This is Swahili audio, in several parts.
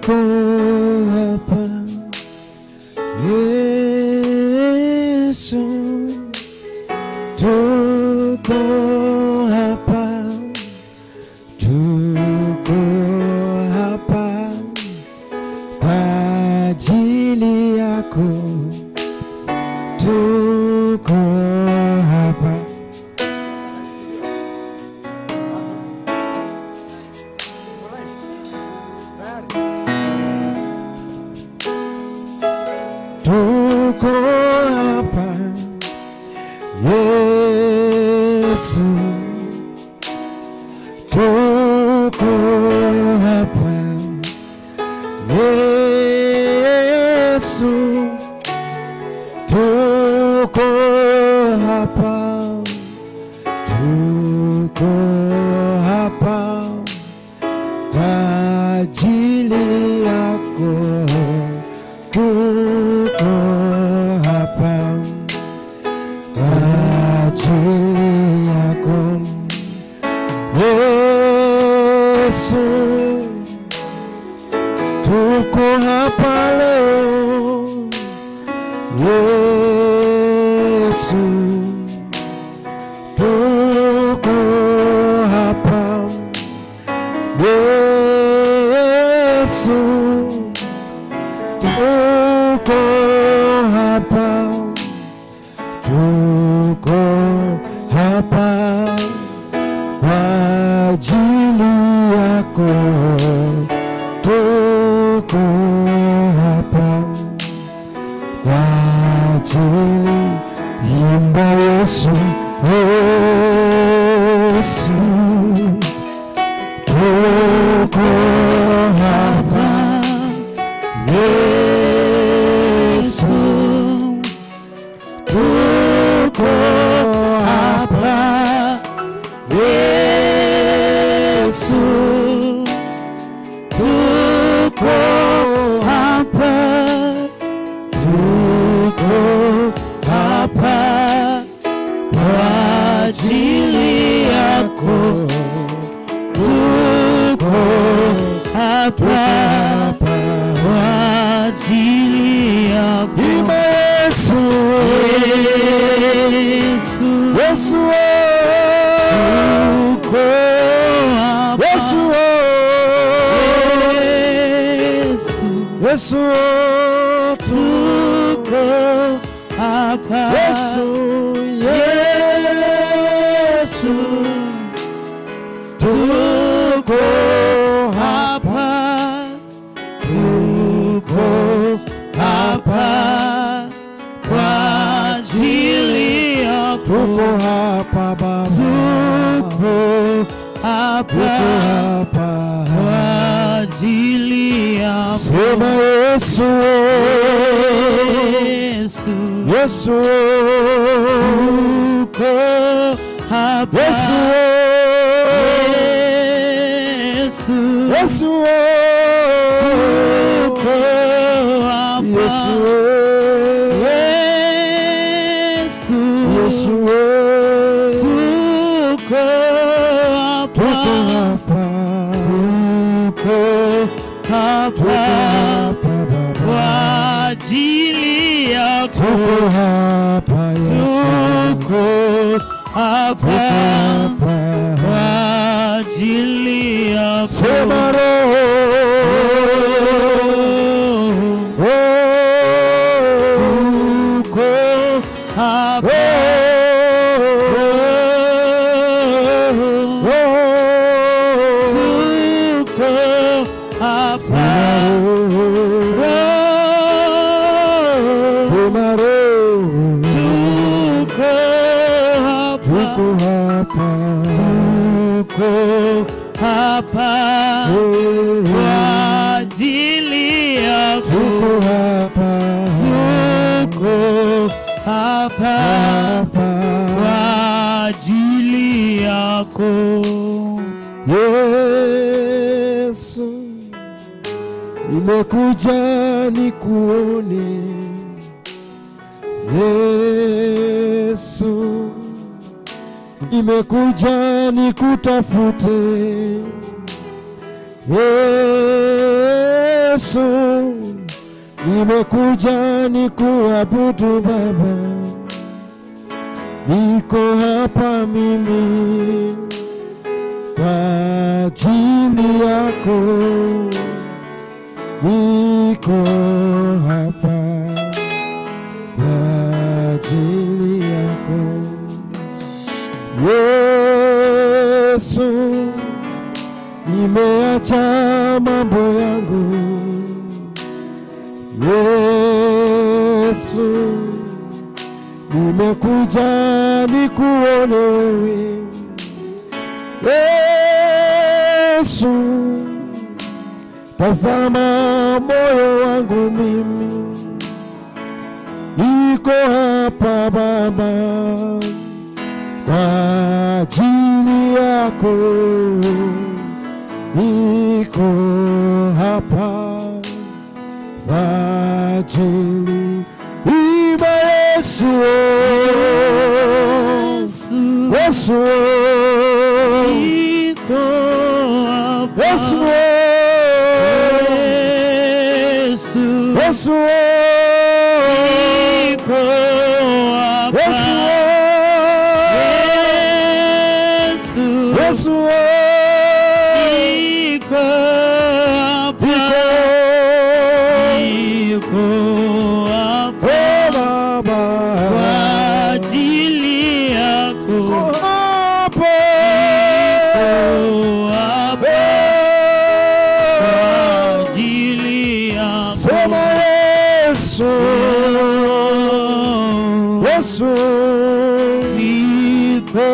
tuko hapa Yesu, tuko hapa, tuko hapa kwa ajili yako, tuko hapa. Tuko hapa Yesu, tuko hapa Yesu, tuko hapa, tuko hapa kwa ajili yako, tuko hapa kwa ajili yako Yesu, tuko hapa leo Yesu, tuko hapa Yesu, tuko hapa, tuko hapa kwa ajili yako, tuko hapa kwa ajili. Imba Yesu, Yesu, tuko hapa Yesu, tuko hapa Yesu, tuko hapa, tuko hapa kwa ajili yako, tuko hapa kwa ajili yako. Imba Yesu, Yesu, Yesu, tuko hapa Yesu, Yesu, tuko hapa Yesu, Yesu, tuko hapa, tuko hapa kwa ajili yako, tuko hapa Baba, tuko hapa kwa ajili yako. Sema Yesu, Yesu, Yesu, tuko hapa Yesu, Yesu, tuko hapa Yesu, Yesu, tuko hapa, tuko hapa kwa ajili yako, tuko hapa Yesu, tuko hapa kwa ajili yako. Sema Roho, tuko hapa, tuko hapa, sema Roho, tuko hapa, tuko hapa kwa ajili yako, tuko hapa, tuko hapa kwa ajili yako Yesu. Nimekuja nikuone Yesu, nimekuja nikutafute Yesu, nimekuja nikuabudu Baba. Niko hapa mimi kwa ajili yako. Niko hapa kwa ajili yako. Yesu, nimeacha mambo yangu. Yesu, nimekuja nikuone wewe. Yesu, tazama moyo wangu mimi. Niko hapa Baba kwa ajili yako. Niko hapa kwa ajili. Imba Yesu, Yesu, niko hapa. Yesu, Yesu, Yesu, niko hapa. Yesu, Yesu, Yesu, niko hapa. Niko hapa Baba kwa ajili yako. hapa Niko hapa kwa ajili yako. sema Yesu, Yesu, Niko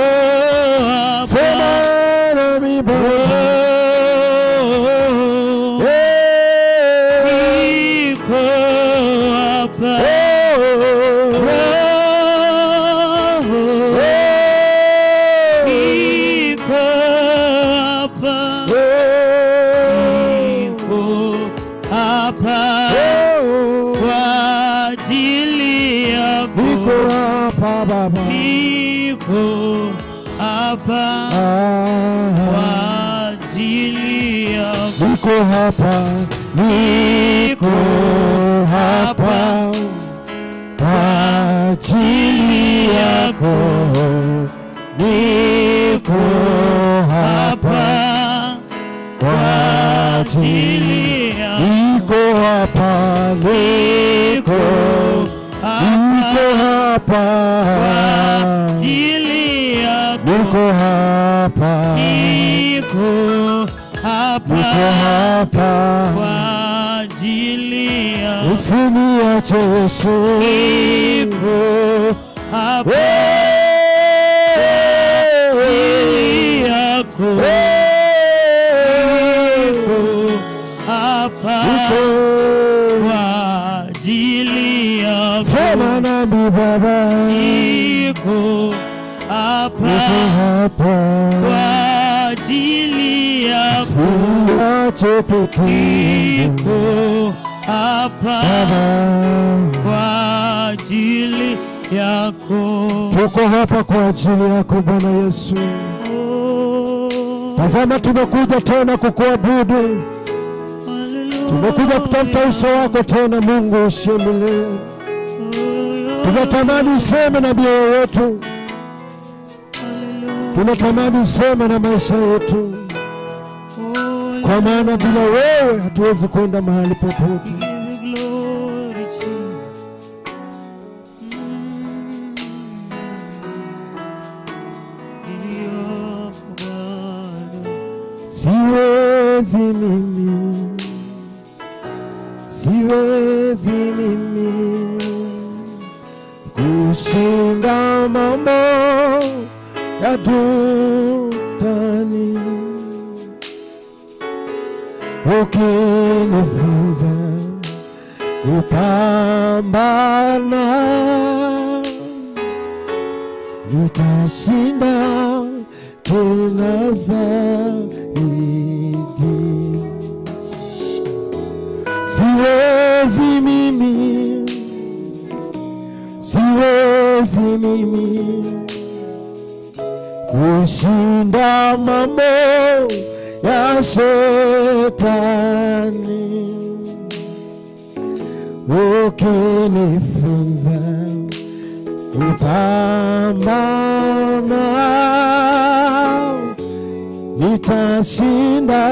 hapa. sema nami Baba. Niko hapa. Niko hapa. Niko hapa kwa ajili yako. Niko hapa Baba, Niko hapa kwa ajili yako. niko hapa, niko hapa kwa ajili yako. Niko hapa kwa ajili yako. Niko hapa, niko hapa ajili yako. niko hapa, Niko hapa niko hapa kwa ajili yako. usiniache Yesu. Niko hapa ajili yako. Niko hapa kwa ajili yako. Sema nami Baba, Niko hapa niko hapa kwa ajili yako. usiniache peke Niko yangu hapa Baba. kwa ajili yako. Tuko hapa kwa ajili yako Bwana Yesu. Tazama, tumekuja tena kukuabudu. Tumekuja kutafuta uso wako tena, Mungu ushemile. Tunatamani useme na mioyo yetu. Tunatamani useme na maisha yetu. Kwa maana bila wewe hatuwezi kwenda mahali popote. Siwezi mimi, siwezi mimi kushinda mambo ya duniani. Ukinifunza kupambana, nitashinda tena zaidi. Siwezi mimi, siwezi mimi kushinda mambo ya shetani. ukinifunza kupambana, nitashinda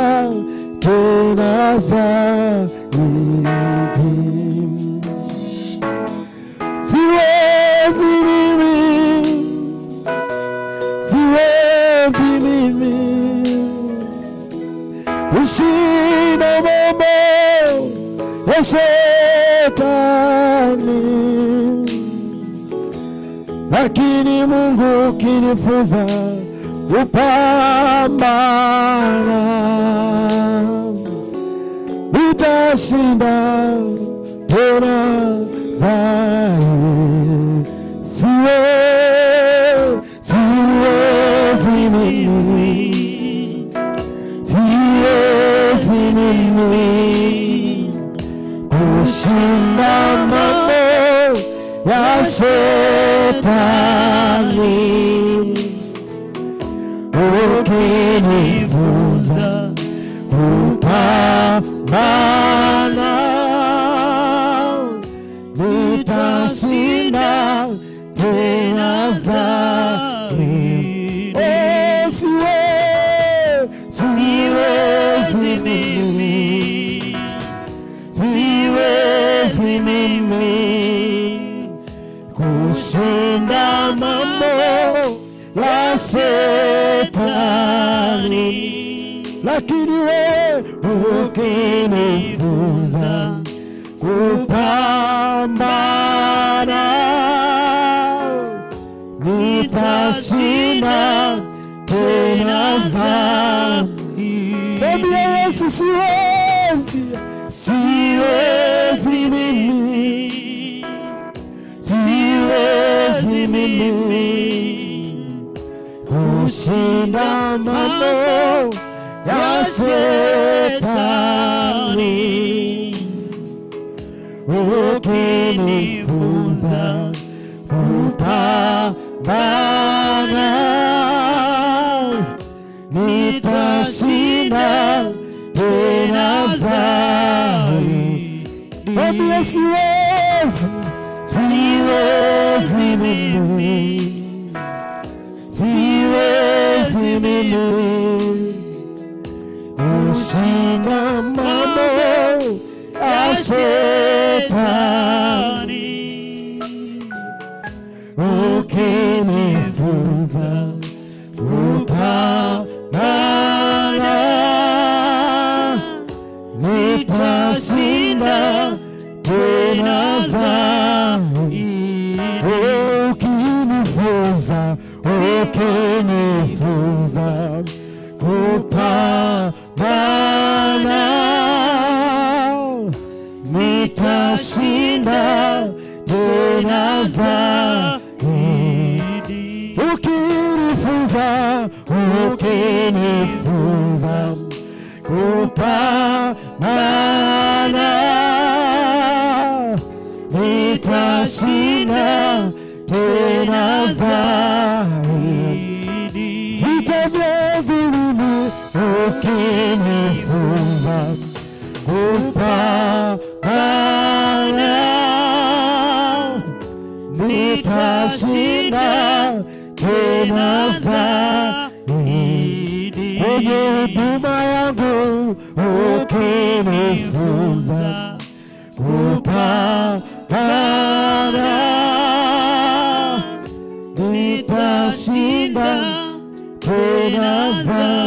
tena zaidi. Siwezi mimi kushinda mambo ya Shetani, lakini Mungu ukinifunza kupambana, nitashinda tena zaidi. Siwezi mimi kushinda mambo ya Shetani, ukinifunza kupambana, nitashinda tena zaidi. Oh, siwezi mimi kushinda mambo ya Shetani, lakini wewe ukinifunza kupambana, nitashinda tena zaidi. Mwambie Yesu, siwezi mimi kushinda mambo ya Shetani, ukinifunza kupambana, nitashinda tena zaidi. Mwambie siwezi mimi kushinda mambo ya Shetani, ukinifunza kupambana, nitashinda tena zaidi. Ukinifunza kupambana, nitashinda tena zaidi. Ukinifunza kupambana, nitashinda tena zaidi. Vita vya dhuluma ukinifunza kupambana, nitashinda tena zaidi. Kwenye huduma yangu ukinifunza kupambana, nitashinda tena zaidi.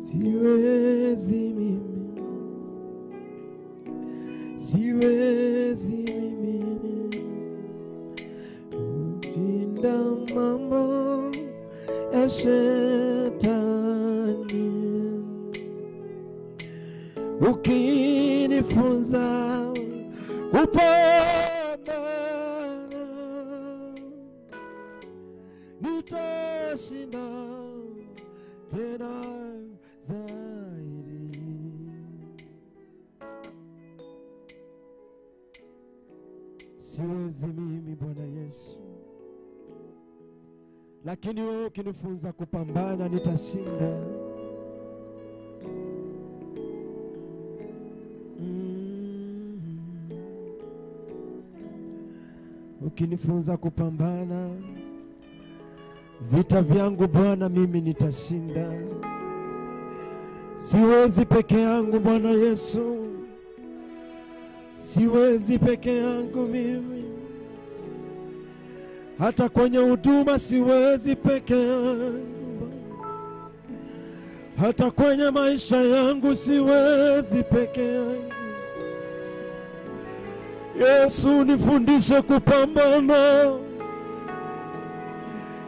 Siwezi mimi kushinda mambo ya Shetani, ukinifunza kupambana, nitashinda tena zaidi. Siwezi mimi Bwana Yesu, lakini wewe ukinifunza kupambana, nitashinda. ukinifunza kupambana vita vyangu Bwana, mimi nitashinda. Siwezi peke yangu Bwana Yesu, siwezi peke yangu mimi. Hata kwenye huduma siwezi peke yangu, hata kwenye maisha yangu siwezi peke yangu. Yesu nifundishe kupambana,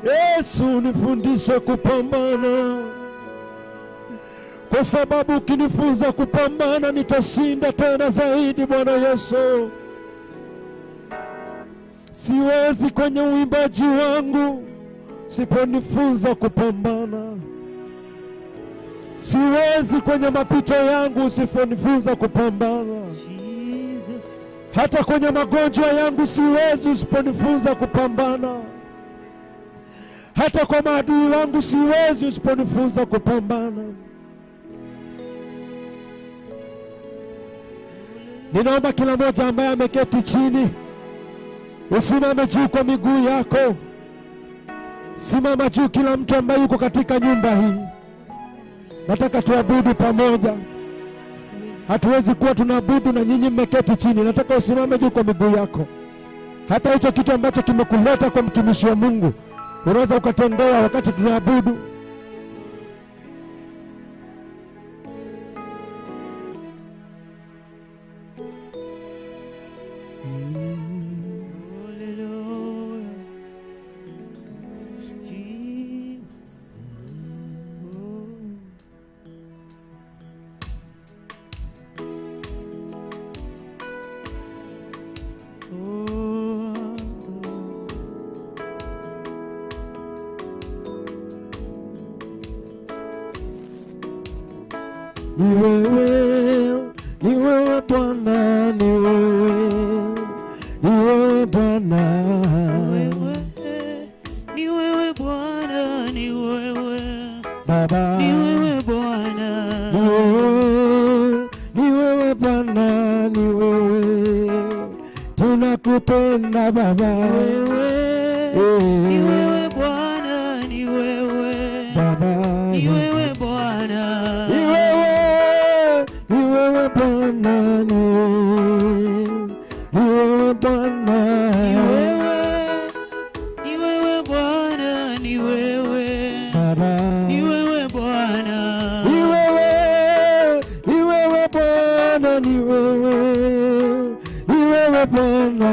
Yesu nifundishe kupambana, kwa sababu ukinifunza kupambana nitashinda tena zaidi Bwana Yesu. Siwezi kwenye uimbaji wangu usiponifunza kupambana, siwezi kwenye mapito yangu usiponifunza kupambana, hata kwenye magonjwa yangu siwezi usiponifunza kupambana, hata kwa maadui wangu siwezi usiponifunza kupambana. Ninaomba kila mmoja ambaye ameketi chini usimame juu kwa miguu yako. Simama juu kila mtu ambaye yuko katika nyumba hii. Nataka tuabudu pamoja. Hatuwezi kuwa tunaabudu na nyinyi mmeketi chini. Nataka usimame juu kwa miguu yako. Hata hicho kitu ambacho kimekuleta kwa mtumishi wa Mungu unaweza ukatendewa wakati tunaabudu. Ni wewe Bwana, ni wewe Bwana, ni wewe Bwana, ni wewe Baba, ni wewe Bwana, ni wewe Bwana, ni wewe, tunakupenda Baba, ni wewe Bwana, ni wewe Baba, ni wewe Bwana, ni wewe Bwana, ni wewe Bwana, ni wewe Bwana, ni wewe Baba, ni wewe Bwana, ni wewe Bwana, ni wewe Bwana,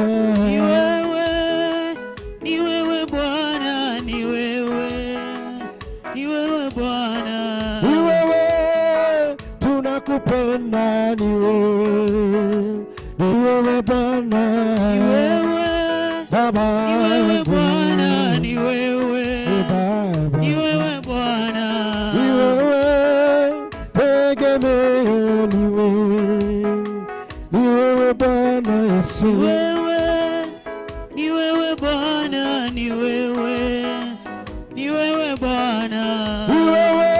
ni wewe Bwana, ni wewe Bwana, ni wewe, tunakupenda, ni wewe Bwana, ni wewe Baba, ni wewe Bwana, ni wewe Baba, ni wewe Bwana, ni wewe tegemeo, ni wewe Bwana Yesu, ni wewe Bwana, ni wewe Bwana, ni wewe,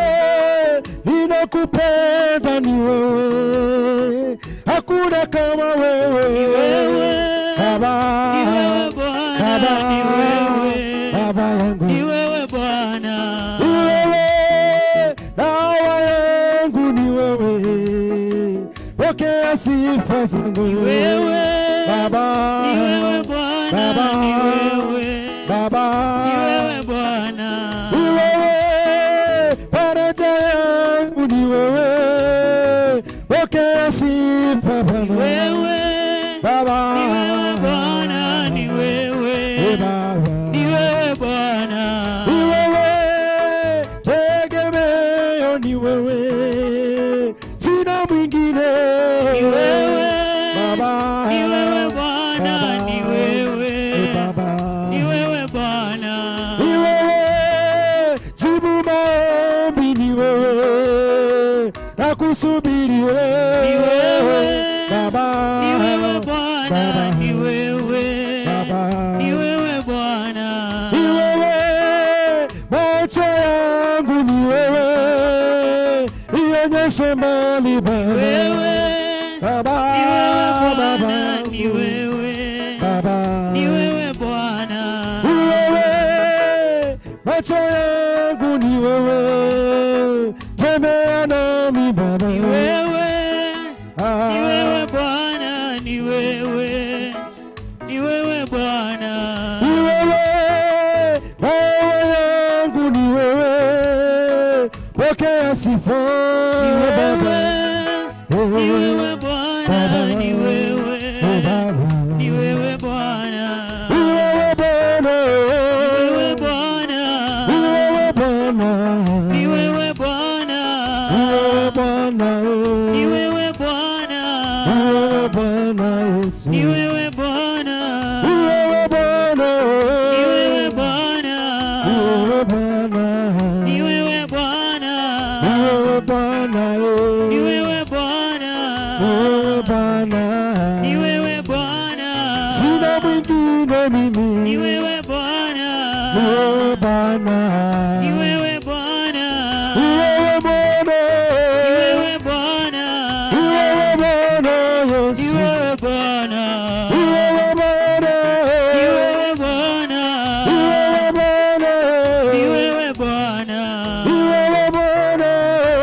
ninakupenda, ni wewe, hakuna kama wewe, ni wewe Baba, ni wewe Bwana, Baba, ni wewe Baba yangu, ni wewe Bwana, ni wewe, dawa yangu, ni wewe, pokea sifa zangu, ni wewe Baba, ni wewe Bwana, Baba, ni wewe Baba, ni wewe Bwana, ni wewe, faraja yangu, ni wewe, pokea sifa Bwana, ni wewe Baba, ni wewe Bwana, ni wewe Baba, ni wewe Bwana, ni wewe, tegemeo, ni wewe, sina mwingine, ni wewe Baba, ni wewe Bwana, Baba, ni wewe Baba, ni wewe Bwana, ni wewe, jibu maombi, ni wewe, nakusubiri wewe, ni wewe Baba, ni wewe Bwana, Baba, ni wewe Baba, ni wewe Bwana, ni wewe, macho yangu, ni wewe, ionyeshe mbali Baba, wewe Baba, ni wewe Baba, Bwana, ni wewe Baba, ni wewe Bwana, macho yangu ni wewe, tembea nami Baba. Ni wewe, ni wewe Bwana, ni wewe, ni wewe Bwana. Ni wewe, roho yangu ni wewe, pokea sifa. Ni wewe, ni wewe Bwana, ni wewe, ni wewe Bwana. Ni wewe Bwana, Ni wewe Bwana, ni wewe Bwana, ni wewe Bwana, ni wewe Bwana, ni wewe Bwana, ni wewe Bwana Yesu, ni wewe Bwana, ni wewe Bwana, ni wewe Bwana, ni wewe Bwana, ni wewe Bwana, ni wewe Bwana, ni wewe Bwana, ni wewe Bwana, ni wewe Bwana, sina mwingine mimi, ni wewe Bwana, ni wewe Bwana, ni wewe Bwana, ni wewe Bwana, ni wewe Bwana, ni wewe Bwana Yesu, ni wewe Bwana, ni wewe Bwana, ni wewe Bwana, ni wewe Bwana, ni wewe Bwana, ni wewe Bwana,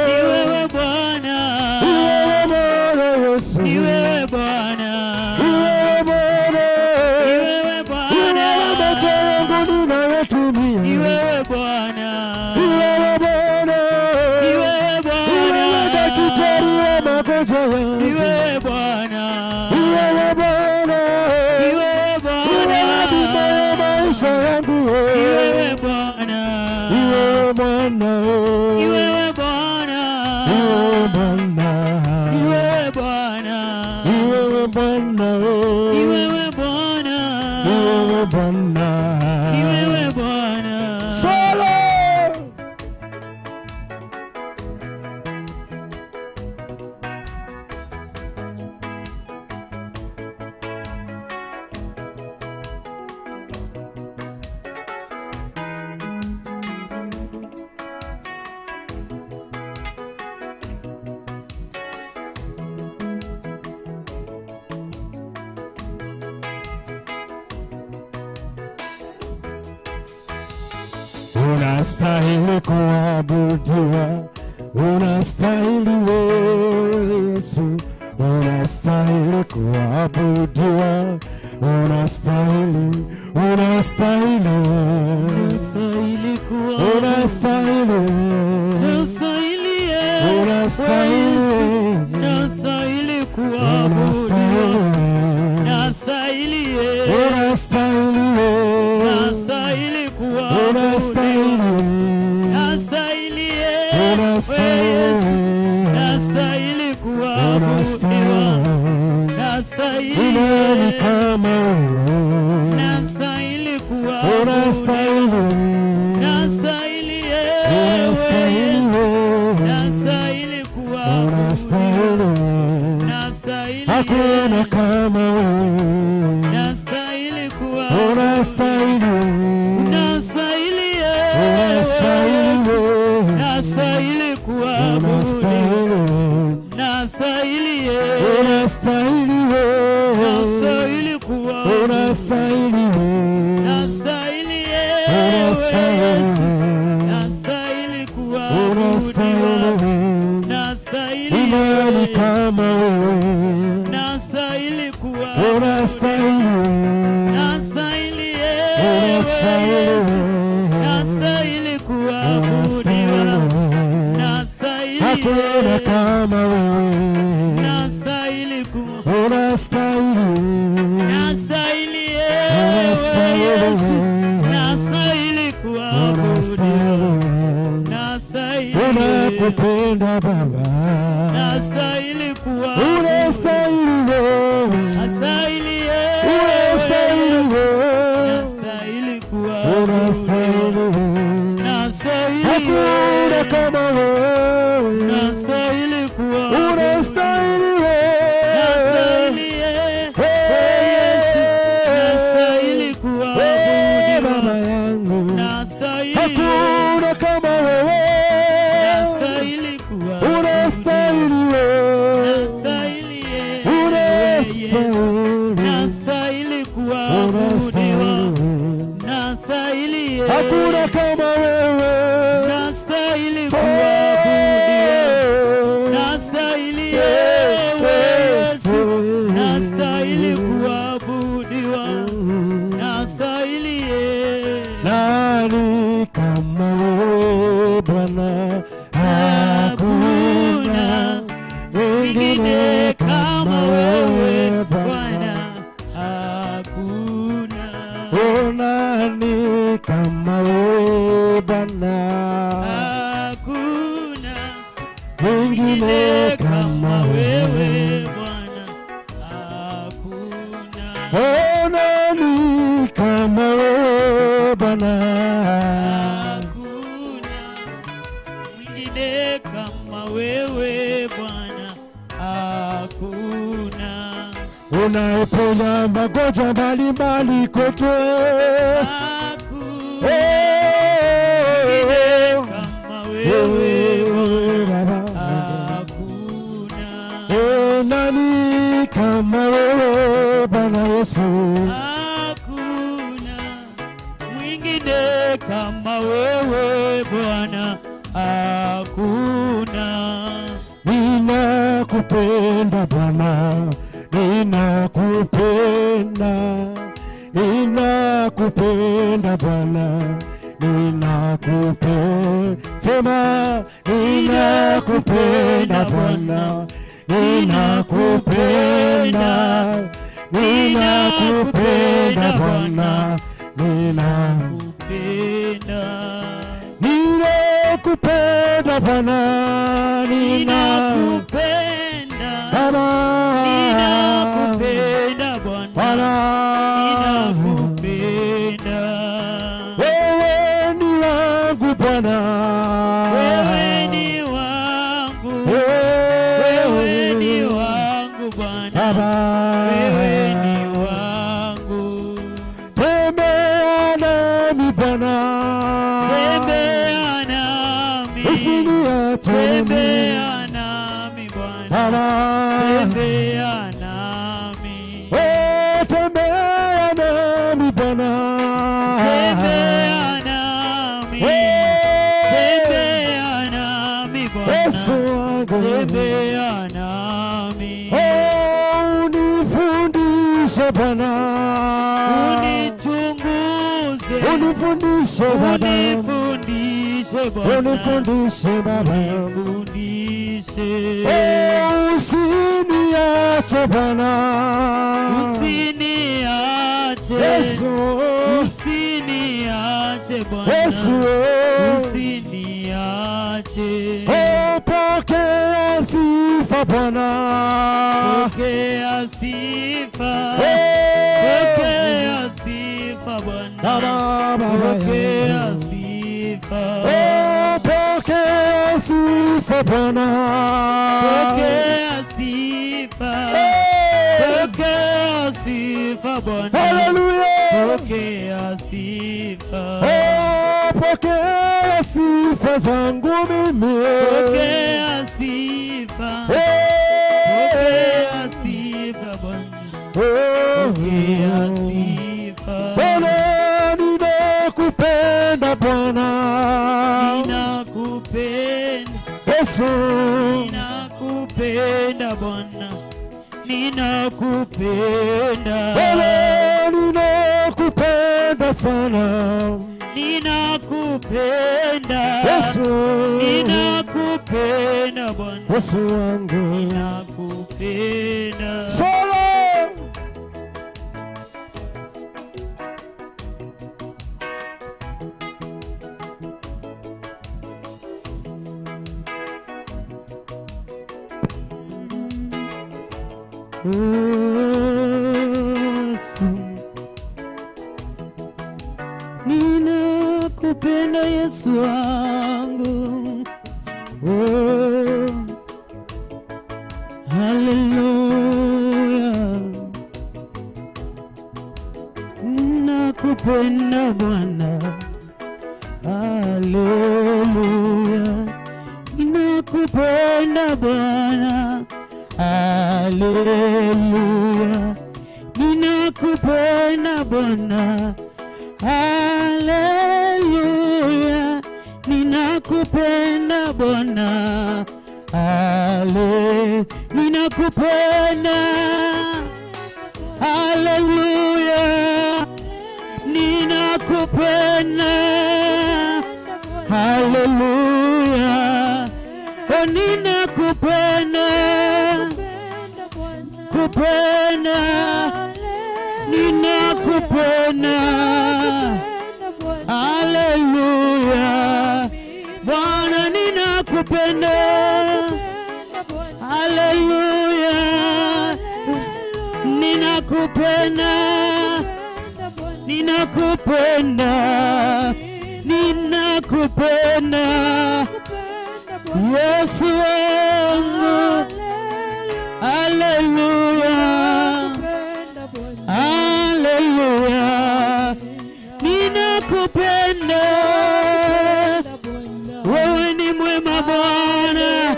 ni wewe Bwana, ni wewe Bwana Yesu, ni wewe Bwana, ni wewe Bwana, ni wewe Bwana, ni wewe macho yangu ninayotumia, ni wewe Bwana, ni wewe Bwana, ni wewe ni wewe daktari wa magonjwa yangu, ni wewe Bwana, ni wewe Bwana, ni wewe ni wewe bima ya maisha yangu, ni wewe Bwana, ni wewe Bwana, ni wewe Bwana, ni wewe Bwana, ni wewe Bwana, ni wewe Bwana, ni wewe Bwana, ni wewe Bwana, ni wewe Bwana. Solo. Unastahili kuabudiwa, unastahili wewe Yesu, unastahili kuabudiwa, unastahili, unastahili, Unastahili kuabudiwa, unastahili, unastahili, unastahili, unastahili kuabudiwa, unastahili, unastahili, unastahili kuabudiwa, unastahili, unastahili, unastahili, unastahili kuabudiwa, unastahili, Nani kama wewe, unastahili kuabudiwa, unastahili, unastahili, unastahili, unastahili kuabudiwa, unastahili, unastahili, hakuna kama wewe, unastahili kuabudiwa, unastahili, unastahili, unastahili, unastahili kuabudiwa, unastahili, unastahili, unastahili, unastahili kuabudiwa, unastahili, unastahili, unastahili kuabudiwa, unastahili, nani kama wewe, unastahili kuabudiwa, unastahili, unastahili, unastahili, unastahili kuabudiwa, unastahili, hakuna kama wewe, unastahili kuabudiwa, unastahili, unastahili, unastahili, unastahili kuabudiwa, unastahili, tunakupenda Baba, unastahili kuabudiwa, unastahili wewe, unastahili, unastahili wewe, unastahili kuabudiwa, unastahili wewe, unastahili, hakuna kama wewe, unastahili kuabudiwa, unastahili wewe, unastahili, Yesu, unastahili kuabudiwa, Baba yangu, unastahili, hakuna kama wewe, unastahili kuabudiwa, unastahili wewe, unastahili, unastahili, unastahili kuabudiwa, unastahili, hakuna kama wewe. Bwana, hakuna mwingine kama wewe Bwana, hakuna. Nani kama wewe Bwana, hakuna mwingine kama wewe Bwana, hakuna. Nani kama wewe Bwana, hakuna mwingine kama wewe Bwana, hakuna. Unaponya magonjwa mbalimbali kote, hakuna kama wewe Baba, hakuna. Nani kama wewe Bwana Yesu, hakuna mwingine kama wewe Bwana, hakuna. Ninakupenda Bwana, ninakupenda, ninakupenda Bwana, ninakupenda. Sema ninakupenda Bwana, ninakupenda, ninakupenda Bwana, ninakupenda. Ninakupenda Bwana, ninakupenda Bwana, ninakupenda Bwana, ninakupenda. Wewe ni wangu Bwana, wewe ni wangu, wewe ni wangu Bwana, wewe ni wangu. Tembea nami Bwana, tembea nami, usiniache, tembea nami Bwana, tembea nami. Tembea nami Bwana, tembea nami, tembea nami Bwana, tembea nami. Unifundishe Bwana, unichunguze, unifundishe Baba, unifundishe Bwana, unifundishe Baba, unifundishe. Usiniache Bwana, usiniache Yesu, usiniache Bwana, Yesu, usiniache. Pokea sifa Bwana, pokea sifa, pokea sifa Bwana, pokea sifa, pokea sifa Bwana, pokea sifa, pokea sifa Bwana, haleluya, pokea sifa, pokea sifa zangu mimi, pokea sifa, pokea sifa Bwana, pokea sifa. Bwana, ninakupenda Bwana, ninakupenda Yesu, ninakupenda Bwana, ninakupenda. Bwana, ninakupenda sana, ninakupenda Yesu, ninakupenda Bwana, Yesu wangu, ninakupenda. solo ninakupenda Yesu wangu, oh, haleluya. Ninakupenda Bwana, haleluya. Ninakupenda Bwana, haleluya. Ninakupenda Bwana, haleluya. Ninakupenda Bwana, haleluya. Ninakupenda, haleluya. Ninakupenda, haleluya. haleluya, oh ninakupenda, kupenda, ninakupenda, haleluya, Bwana ninakupenda, haleluya, ninakupenda, ninakupenda, ninakupenda, Yesu wangu, haleluya, haleluya, ninakupenda, wewe ni mwema Bwana,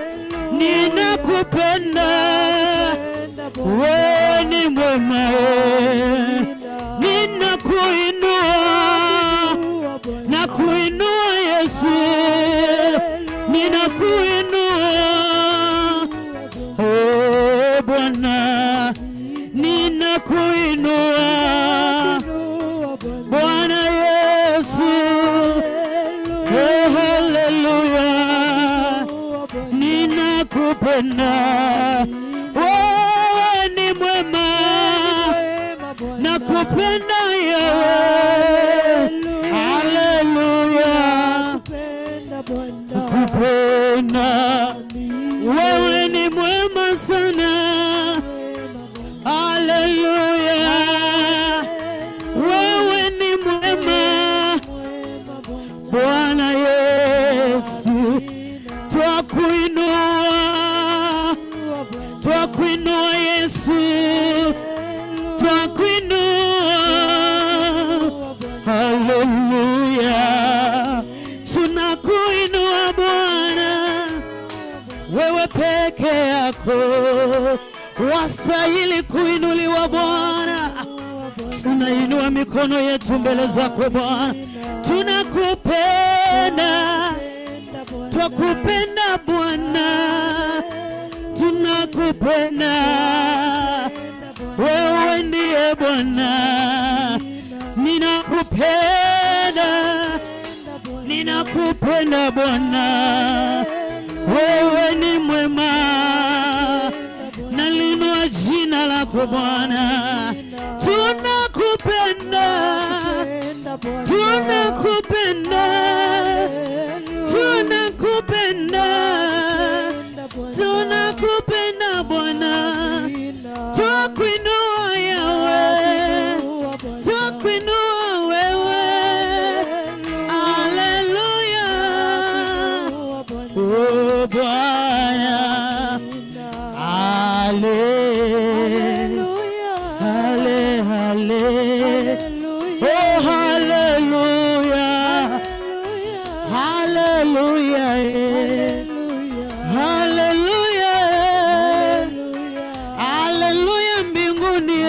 ninakupenda, wewe ni mwema, ninakuinua, nakuinua Yesu, ninakuinua, oh Bwana, ninakuinua, Bwana Yesu, oh haleluya, ninakupenda, wewe ni mwema, nakupenda yewe, haleluya, nakupenda, wewe ni mwema sana, haleluya, wewe ni mwema, Bwana Yesu, twakuinua, twakuinua Yesu, twakuinua, haleluya, tunakuinua Bwana, wewe peke yako wastahili kuinuliwa Bwana. Tunainua mikono yetu mbele zako Bwana, tunakupenda, twakupenda Bwana, tunakupenda, wewe ndiye Bwana, ninakupenda, ninakupenda Bwana, wewe ni mwema, nalinua jina lako Bwana, tunakupenda, tunakupenda, tunakupenda, tunakupenda Bwana, twakuinua Yahweh, twakuinua wewe, haleluya, oh Bwana, haleluya, haleluya, oh haleluya, haleluya, haleluya, haleluya mbinguni,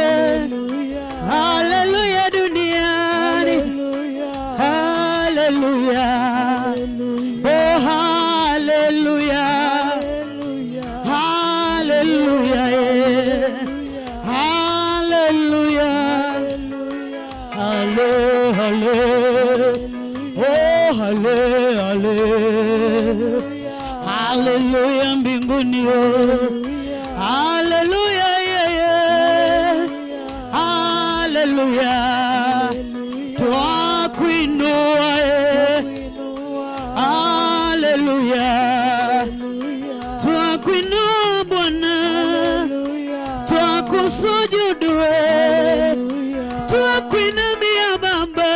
haleluya duniani, haleluya, oh haleluya, haleluya, haleluya, haleluya mbinguni, haleluya, haleluya, twakuinua, haleluya, twakuinua Bwana, twakusujudu, twakuinamia Baba,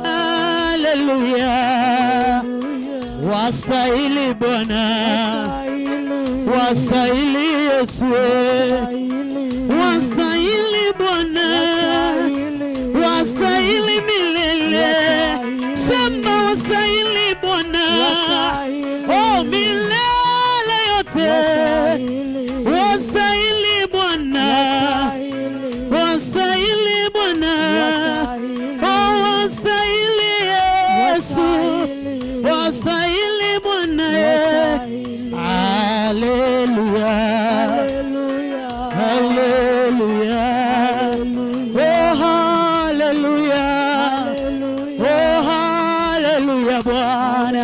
haleluya, wastahili Bwana, wastahili Yesu, wastahili Bwana, wastahili milele, sema wastahili Bwana, oh milele yote, wastahili Bwana, wastahili Bwana, oh wastahili Yesu, wastahili Bwana, haleluya, haleluya, oh haleluya, oh haleluya Bwana,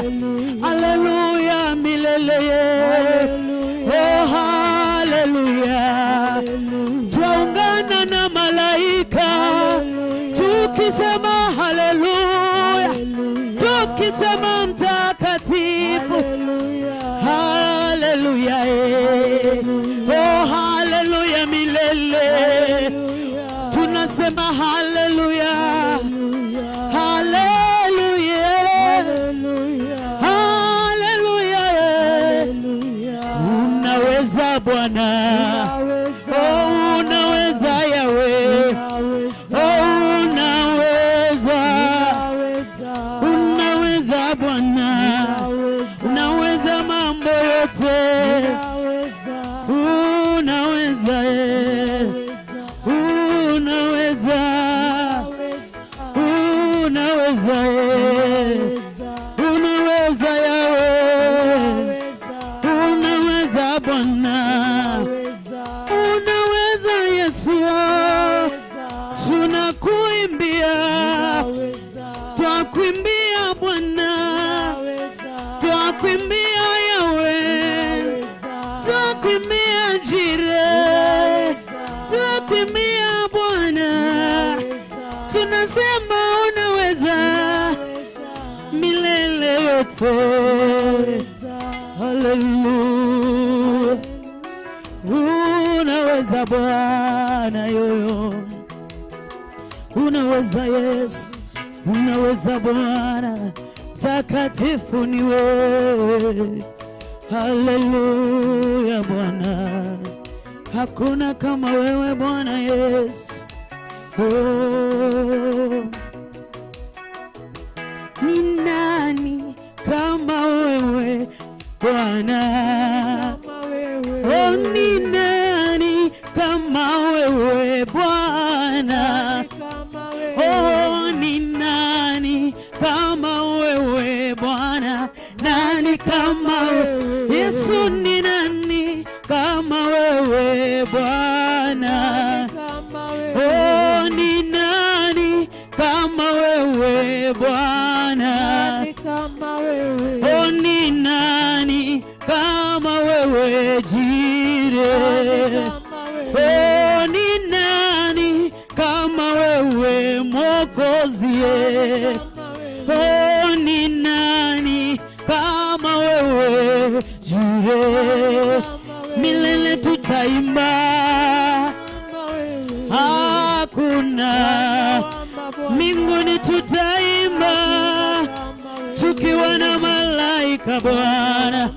Twakuimbia Yahweh, twakuimbia Jireh, twakuimbia Bwana, tunasema unaweza milele yote. Hallelujah. Unaweza Bwana yoyo, unaweza Yesu, unaweza Bwana, takatifu ni wewe. Hallelujah Bwana, hakuna kama wewe Bwana Yesu. Oh, ni nani kama wewe Bwana? Oh, ni nani kama wewe Bwana? Oh, ni nani kama wewe Bwana? Nani kama wewe Yesu? Ni nani kama wewe Bwana? Oh, ni nani kama wewe Bwana? Oh, ni nani kama wewe Jireh? Oh, ni nani kama wewe Mwokozi? Oh, ni nani kama wewe Jireh? Milele tutaimba, hakuna. Mbinguni tutaimba tukiwa na malaika Bwana.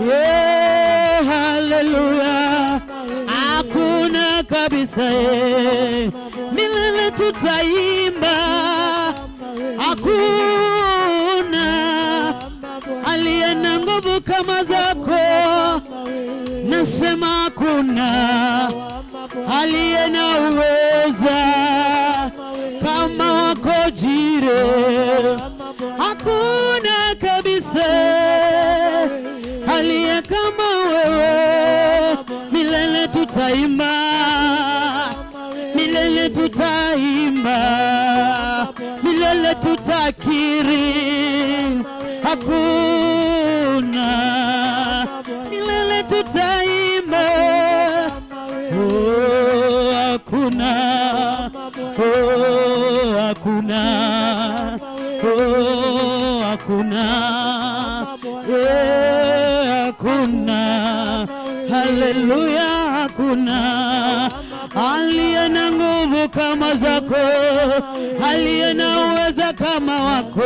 Yeah, hallelujah. Hakuna kabisa, milele tutaimba, hakuna aliye na nguvu kama zako. Nasema hakuna aliye na uweza kama wako Jireh. Hakuna kabisa aliye kama wewe. Milele tutaimba, milele tutaimba, milele tutakiri, hakuna. Milele tutaimba, oh hakuna, oh hakuna, oh hakuna, hakuna. Hallelujah, hakuna aliye na nguvu kama zako, aliye na uweza kama wako.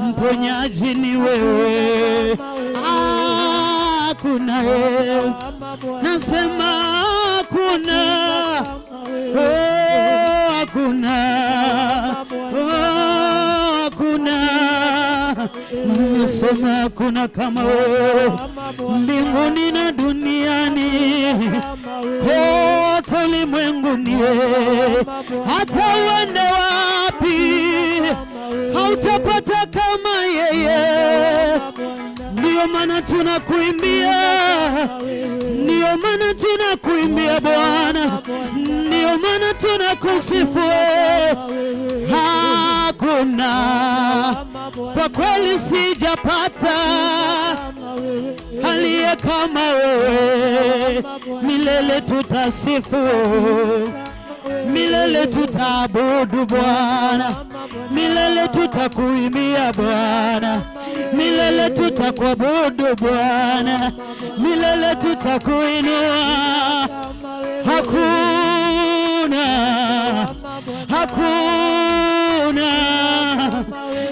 Mponyaji ni wewe, hakuna. Nasema hakuna, oh hakuna, oh hakuna. Nasema hakuna kama wewe mbinguni na duniani, kote ulimwenguni. Hata uende wapi hautapata kama yeye. Ndio maana tunakuimbia, ndio maana tunakuimbia Bwana, ndio maana tunakusifu. Hakuna, kwa kweli sijapata aliye kama wewe. Milele tutasifu, milele tutaabudu Bwana, milele tutakuimbia Bwana, milele tutakuabudu Bwana, milele tutakuinua. Hakuna, hakuna,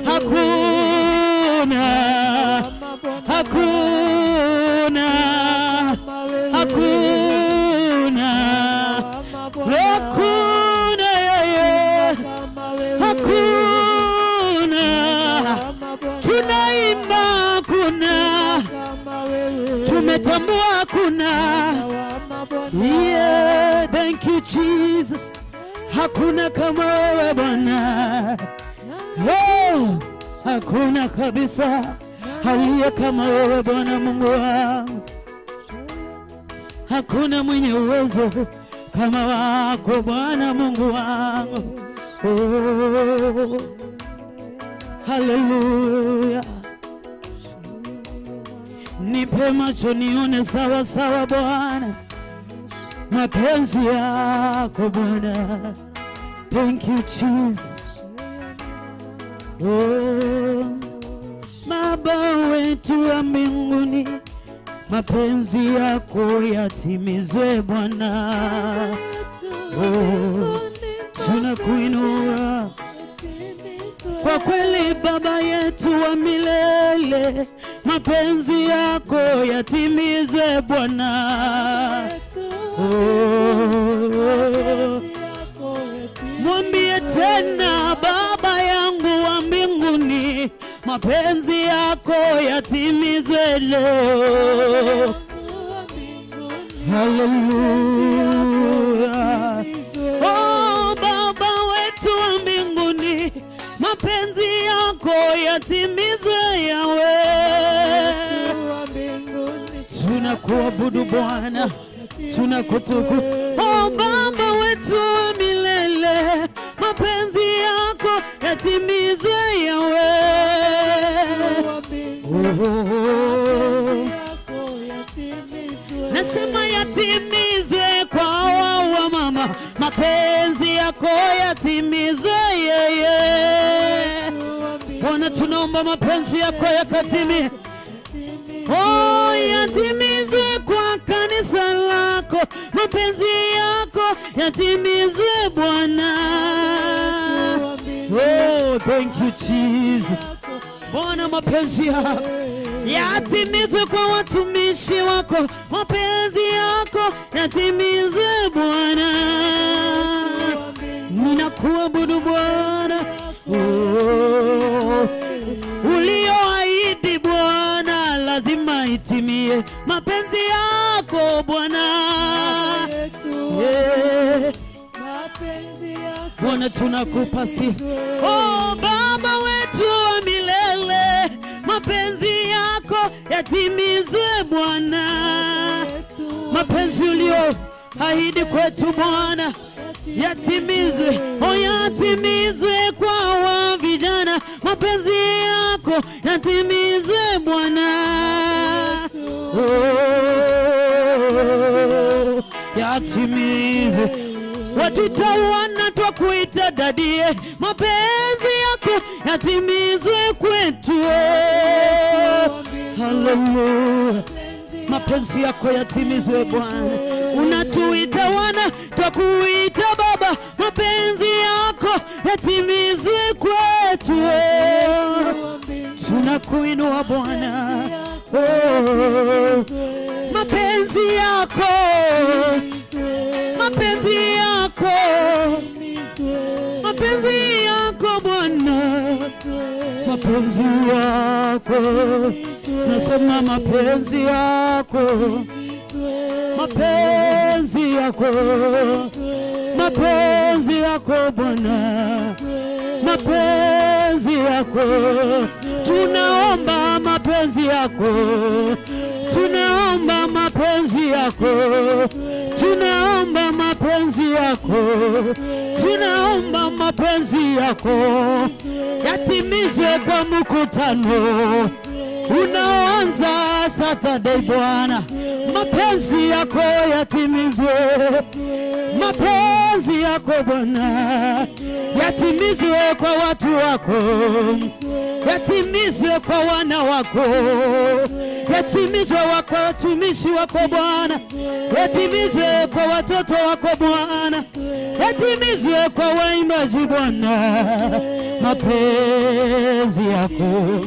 hakuna, hakuna, hakuna, hakuna yeye, hakuna. Tunaimba hakuna, tumetambua hakuna. Yeah, thank you Jesus. Hakuna kama wewe Bwana, oh, hakuna kabisa aliye kama wewe Bwana Mungu wangu. Hakuna mwenye uwezo kama wako Bwana Mungu wangu. Oh, hallelujah. nipe macho nione sawa sawa Bwana mapenzi yako Bwana. Thank you Jesus. Oh, Baba wetu wa mbinguni, mapenzi yako yatimizwe Bwana. Oh, tunakuinua kwa kweli Baba yetu wa milele, mapenzi yako yatimizwe Bwana. Oh, mwambie tena Baba yangu wa mbinguni, mapenzi yako yatimizwe leo. Hallelujah. Oh, Baba wetu wa mbinguni, mapenzi yako yatimizwe yawe. Tunakuabudu Bwana, tunakutukuza. Oh, Baba wetu wa milele, mapenzi yako yatimizwe yawe. Nasema yatimizwe kwa wa mama, mapenzi yako yatimizwe yeye. Bwana tunaomba mapenzi yako yakatimie. Oh, yatimizwe kwa kanisa lako, mapenzi yako yatimizwe Bwana. Oh, thank you Jesus. Bwana mapenzi yako yatimizwe kwa watumishi wako, mapenzi yako yatimizwe Bwana. Ninakuabudu Bwana. Oh, ulioahidi Bwana lazima itimie, mapenzi yako Bwana. Yeah. Bwana tunakupa sifa. Oh, Baba wetu wa milele, mapenzi yako yatimizwe Bwana. Mapenzi ulioahidi kwetu Bwana yatimizwe. Oh, yatimizwe kwa wa vijana, mapenzi yako yatimizwe Bwana. Oh, yatimizwe. Watutawana twakuita dadie, mapenzi yako yatimizwe kwetu. Hallelujah. Mapenzi yako yatimizwe Bwana. Unatuita wana, twakuita Baba, mapenzi yako yatimizwe kwetu. Tunakuinua Bwana. Oh, mapenzi yako, mapenzi yako, mapenzi yako Bwana, mapenzi yako. Nasema mapenzi yako, mapenzi yako, mapenzi yako Bwana, mapenzi yako. Tunaomba mapenzi yako, tunaomba mapenzi yako, tunaomba mapenzi yako, tunaomba mapenzi yako yatimizwe kwa mkutano unaanza Saturday Bwana. Mapenzi yako yatimizwe, mapenzi yako Bwana yatimizwe kwa watu wako, yatimizwe kwa wana wako, yatimizwe kwa watumishi wako Bwana, yatimizwe kwa watoto wako Bwana, yatimizwe kwa waimbaji Bwana. Mapenzi yako,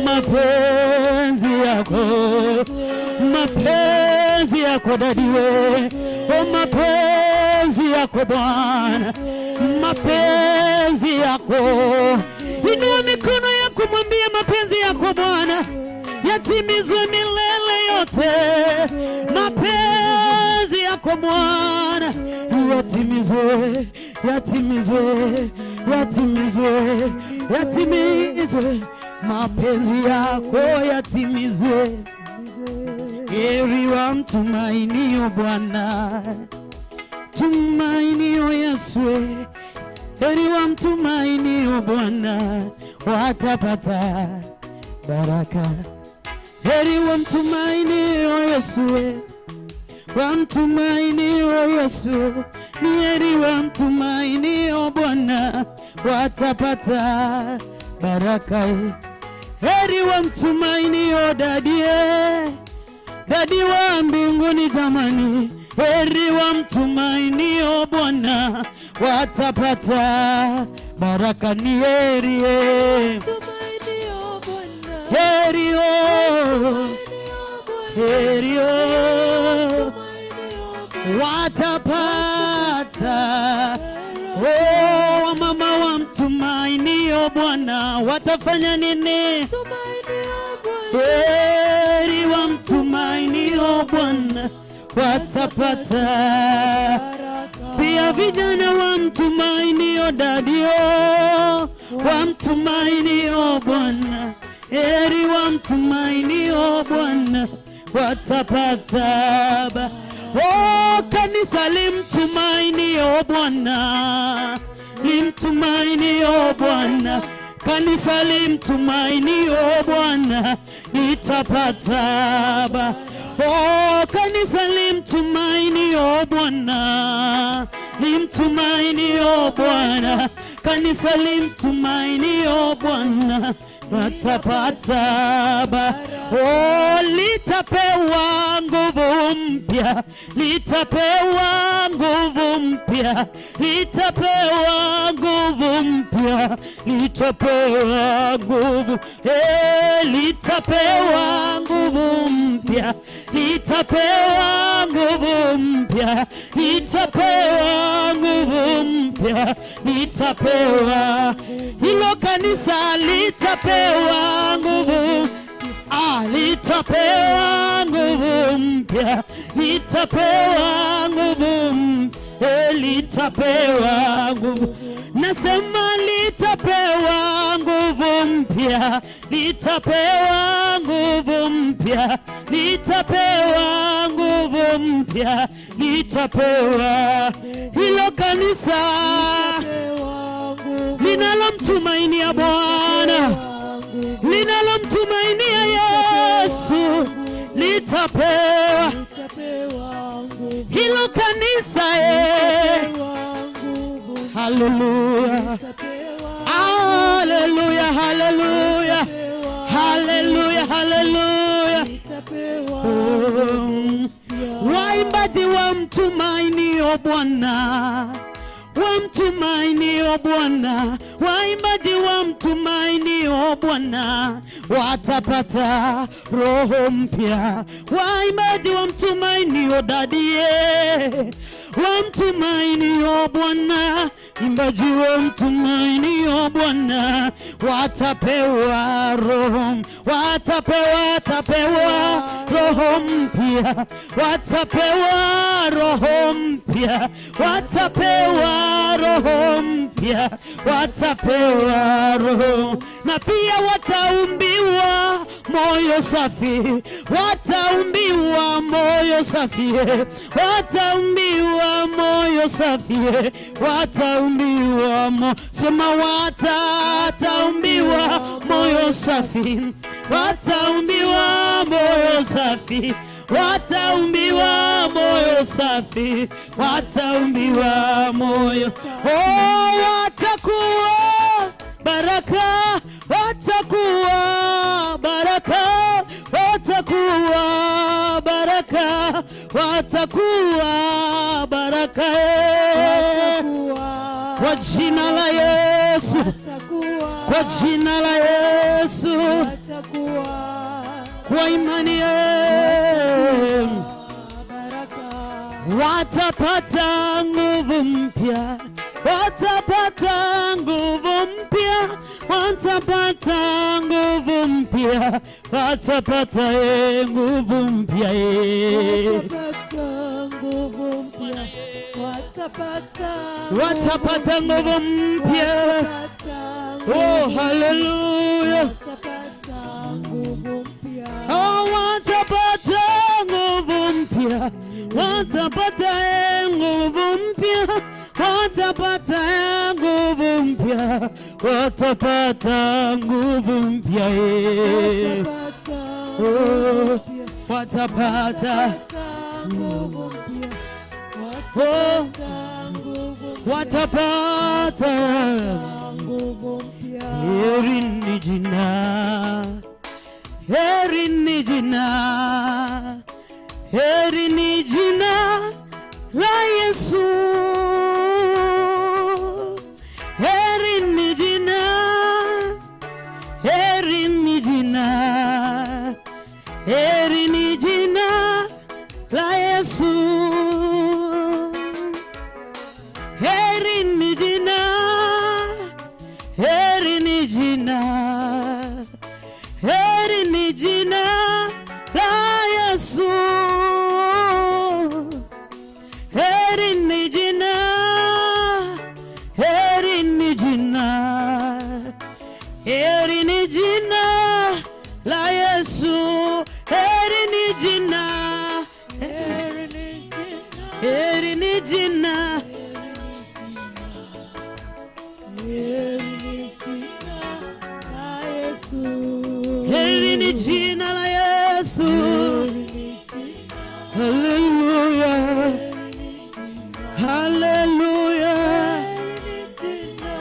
mapenzi yako, mapenzi yako dadiwe. Oh, mapenzi yako Bwana, mapenzi yako. Inua mikono yako mwambie mapenzi yako Bwana yatimizwe milele yote. Mapenzi yako Bwana yatimizwe, yatimizwe, yatimizwe, yatimizwe. Mapenzi yako yatimizwe. Heri wamtumainio Bwana, tumainio Yesu. Heri wamtumainio Bwana watapata baraka. heri wamtumainio Yesu, wamtumainio Yesu, ni heri wamtumainio Bwana, watapata baraka. Heri wamtumainio Dadi wa mbinguni jamani, heri wamtumainio Bwana, watapata baraka. Ni heri heri heri watapata. Oh, mama wamtumainio Bwana, watafanya nini? Heri wamtumainio Bwana, watapata. Pia vijana wamtumainio Dadio, wamtumainio Bwana, heri wamtumainio Bwana, watapata. Oh, kanisa limtumainio Bwana, limtumainio Bwana, kanisa limtumainio Bwana, litapata. Oh, kanisa limtumainio Bwana, limtumainio Bwana, kanisa limtumainio Bwana, watapata. Oh, litapewa nguvu mpya, litapewa nguvu mpya, litapewa nguvu mpya, litapewa nguvu, litapewa nguvu mpya, litapewa nguvu mpya, litapewa nguvu mpya, litapewa. Hilo kanisa litapewa nguvu, litapewa nguvu mpya, litapewa nguvu mpya, litapewa nguvu. Nasema litapewa nguvu mpya, litapewa nguvu mpya, litapewa nguvu mpya, litapewa. Hilo kanisa linalomtumainia Bwana, linalomtumainia Yesu, litapewa. Hilo kanisa haleluya, haleluya, haleluya, haleluya, haleluya. Waimbaji wamtumainio Bwana, wamtumainio Bwana, waimbaji wamtumainio Bwana, watapata roho mpya. Waimbaji wamtumainio Dadie, wamtumainio Bwana, imbaji wamtumainio Bwana, watapewa roho, watapewa roho mpya, watapewa roho mpya, watapewa roho mpya, watapewa roho. Na pia wataumbiwa moyo safi, wataumbiwa moyo safi, wataumbiwa moyo safi, wataumbiwa sema wataumbiwa moyo safi, wataumbiwa moyo safi, wataumbiwa moyo safi, wataumbiwa moyo. Oh, watakuwa baraka, watakuwa baraka, watakuwa baraka, watakuwa baraka, kwa jina la Yesu, kwa jina la Yesu, kwa imani yenu watapata nguvu mpya, watapata nguvu mpya, watapata nguvu mpya, watapata nguvu mpya, watapata nguvu mpya. Oh, hallelujah. Oh, watapata nguvu mpya, watapata nguvu mpya, watapata nguvu mpya, watapata nguvu mpya, oh, watapata nguvu mpya, watapata nguvu mpya. heri ni jina, heri ni jina, heri ni jina la Yesu. Heri ni jina, heri ni jina, heri ni jina la Yesu. Heri ni jina, heri ni jina, heri ni jina la Yesu. Heri ni jina, heri ni jina, heri ni jina la Yesu. Heri ni jina, Heri ni jina, heri ni jina, heri ni jina la Yesu. heri ni jina la Yesu. Heri ni jina, Hallelujah, hallelujah. heri ni jina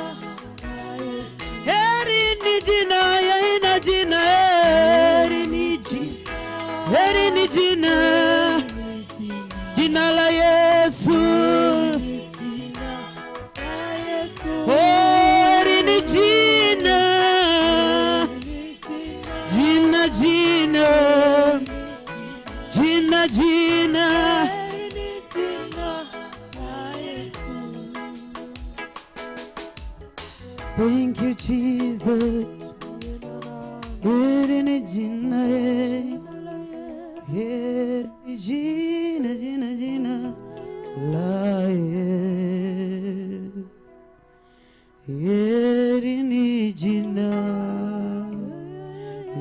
la Yesu. Heri ni jina, yaina jina, heri ni jina, heri ni jina, jina la Yesu. Heri ni jina, jina, jina, jina, jina. Thank you, Jesus. Heri ni jina, heri ni jina, jina, jina la Yesu. Heri ni jina,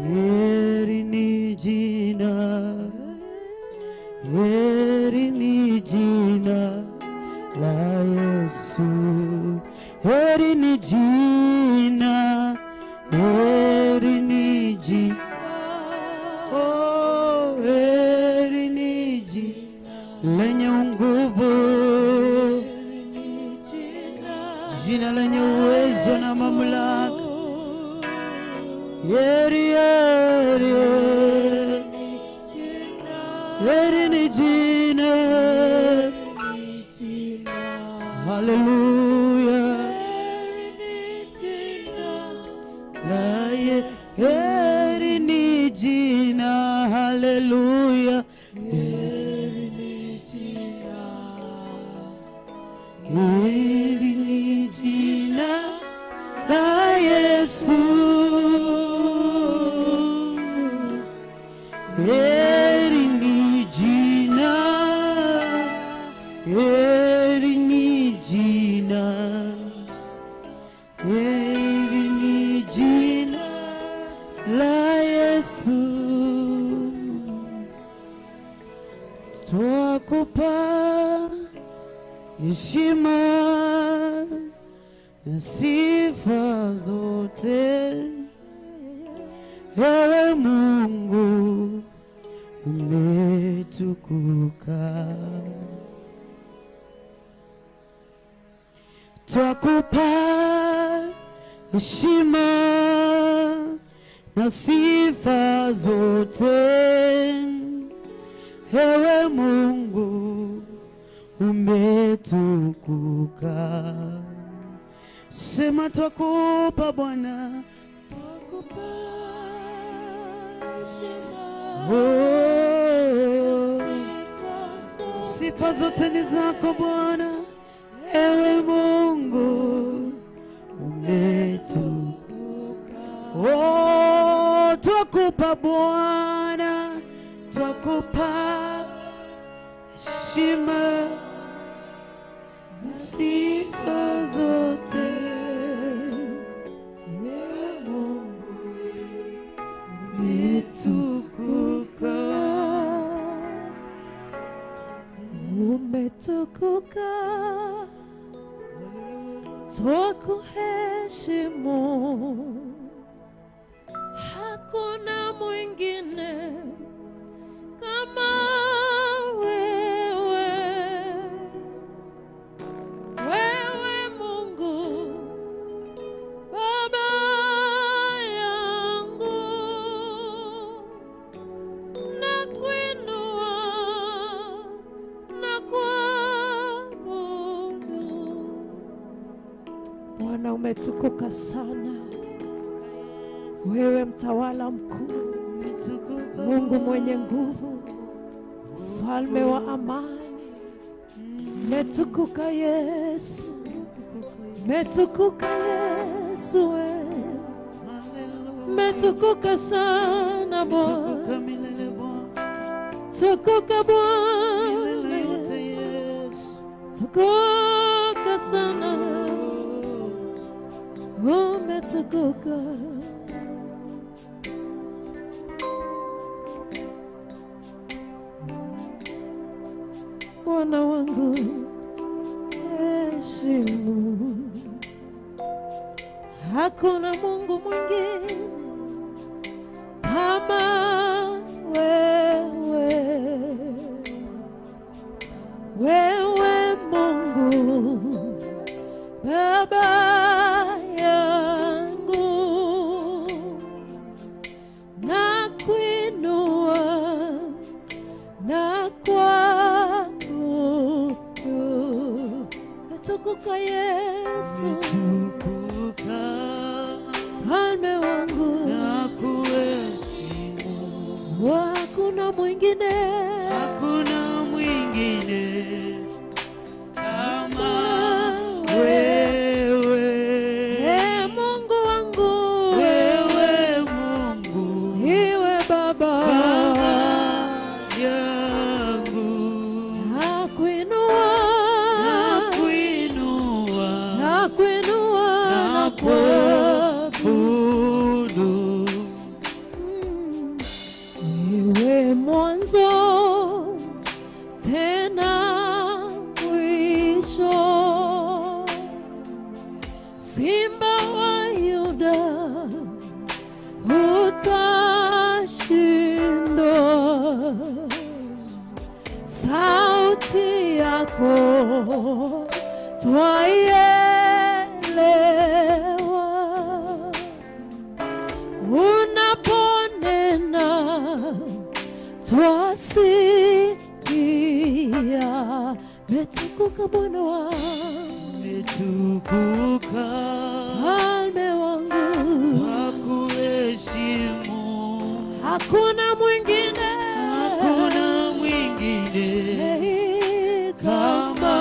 heri ni jina, heri ni jina la Yesu. Heri ni jina, heri ni jina, oh, heri ni jina lenye nguvu, jina lenye uwezo na mamlaka. Heri, heri, heri ni jina, hallelujah. Heri ni jina, hallelujah. Heri ni jina, heri ni jina la Yesu. Heri ni jina, heri ni jina, heri ni jina la Yesu. Twakupa heshima na sifa zote, ewe Mungu umetukuka. Twakupa heshima na sifa zote, ewe Mungu umetukuka. Sema twakupa Bwana, Twakupa heshima, oh, sifa sifa zote ni zako Bwana, ewe Mungu umetukuka. Oh, twakupa Bwana, twakupa heshima na sifa zote, ewe Mungu umetukuka. umetukuka, twakuheshimu, hakuna mwingine Umetukuka sana. Wewe mtawala mkuu, Mungu mwenye nguvu, mfalme wa amani. Umetukuka Yesu. Umetukuka Yesu wewe. Umetukuka sana Bwana. Tukuka Bwana. Tukuka sana. Umetukuka. Bwana wangu heshimu. Hakuna Mungu mwingine kama wewe. Wewe Mungu Baba yangu, nakuinua na kuabudu. Tukuka Yesu, mfalme wangu, nakuheshimu. Hakuna mwingine, hakuna mwingine kama wewe. Mungu wangu, Wewe Mungu, iwe Baba yangu, nakuinua, nakuinua na kuabudu. Wewe mwanzo tena mwisho, Simba wa Yuda utashinda. Sauti yako twaielewa, unaponena twasikia. Umetukuka Bwana wangu, Umetukuka, mfalme wangu, nakuheshimu. hakuna mwingine, Hakuna mwingine kama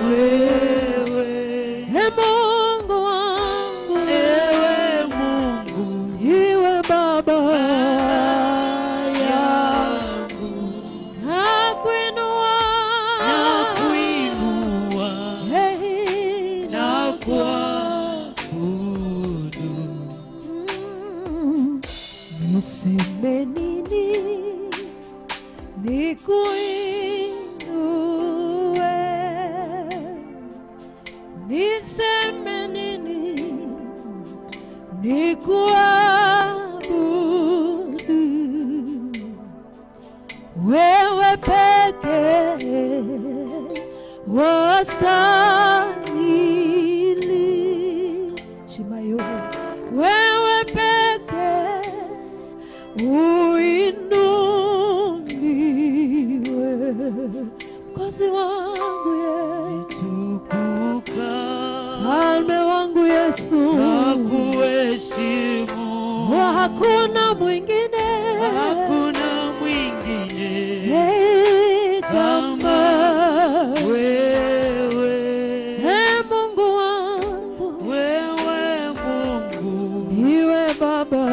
wewe. Mungu wangu, Ewe Mungu iwe Baba yangu, nakuinua, nakuinua na kuabudu. Niseme nini nikuinue? Niseme nini nikuabudu? Wewe pekee wastahili. Shimayo, wewe pekee uinuliwe. Mwokozi wangu Tukuka, mfalme wangu Yesu, nakuheshimu. hakuna mwingine, Hakuna mwingine kama wewe. Mungu wangu, Wewe Mungu iwe Baba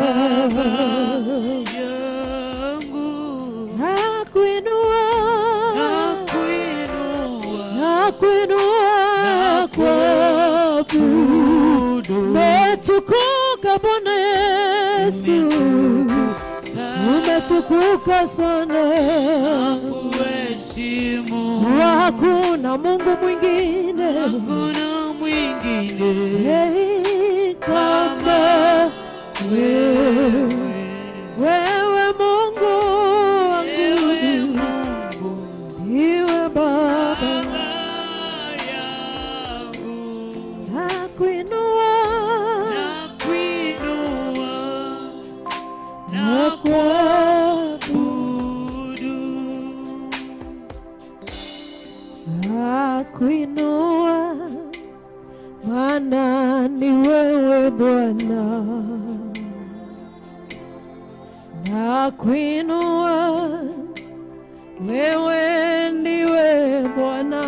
yangu, nakuinua, nakuinua kuabudu. Umetukuka Bwana Yesu, umetukuka sana. kuheshimu. Hakuna Mungu mwingine Hakuna mwingine kama wewe. Wewe Mungu wangu, iwe Baba yangu, nakuinua, na kuabudu. nakuinua, maana nakuinua, wewe ndiwe Bwana,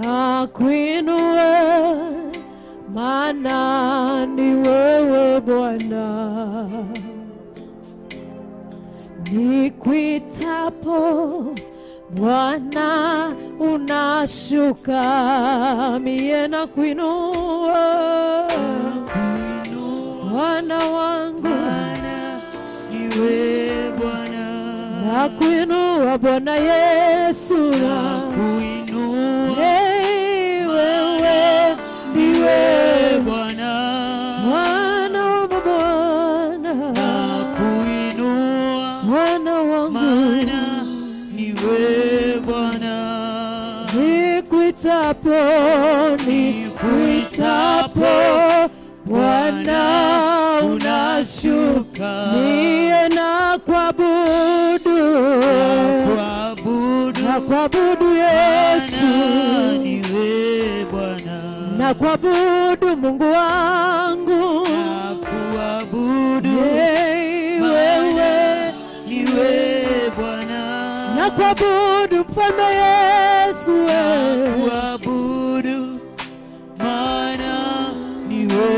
nakuinua, maana ni wewe Bwana. Nikuitapo Bwana unashuka, mie nakuinua, Bwana wangu, niwe Bwana, nakuinua Bwana Yesu, nakuinua, wewe ndiwe Bwana, Bwana wa Bwana, nakuinua, Bwana wangu, maana niwe Bwana. Nikuitapo Bwana unashuka, mie nakuabudu Yesu, niwe Bwana, nakuabudu Mungu wangu, nakuabudu, wewe niwe Bwana, nakuabudu Mfalme Yesu, nakuabudu, maana niwe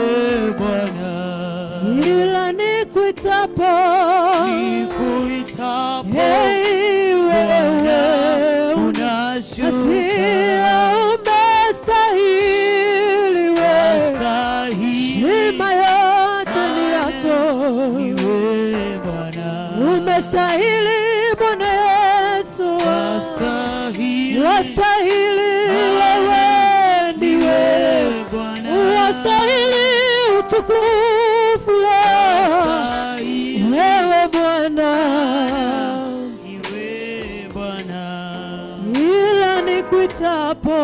Bwana. ila nikuitapo, wewe unashuka, umestahili, heshima yote ni yako, niwe Bwana, umestahili Bwana Yesu, wastahili, wewe ndiwe Bwana, wastahili utukufu, wewe Bwana, niwe Bwana, ila nikuitapo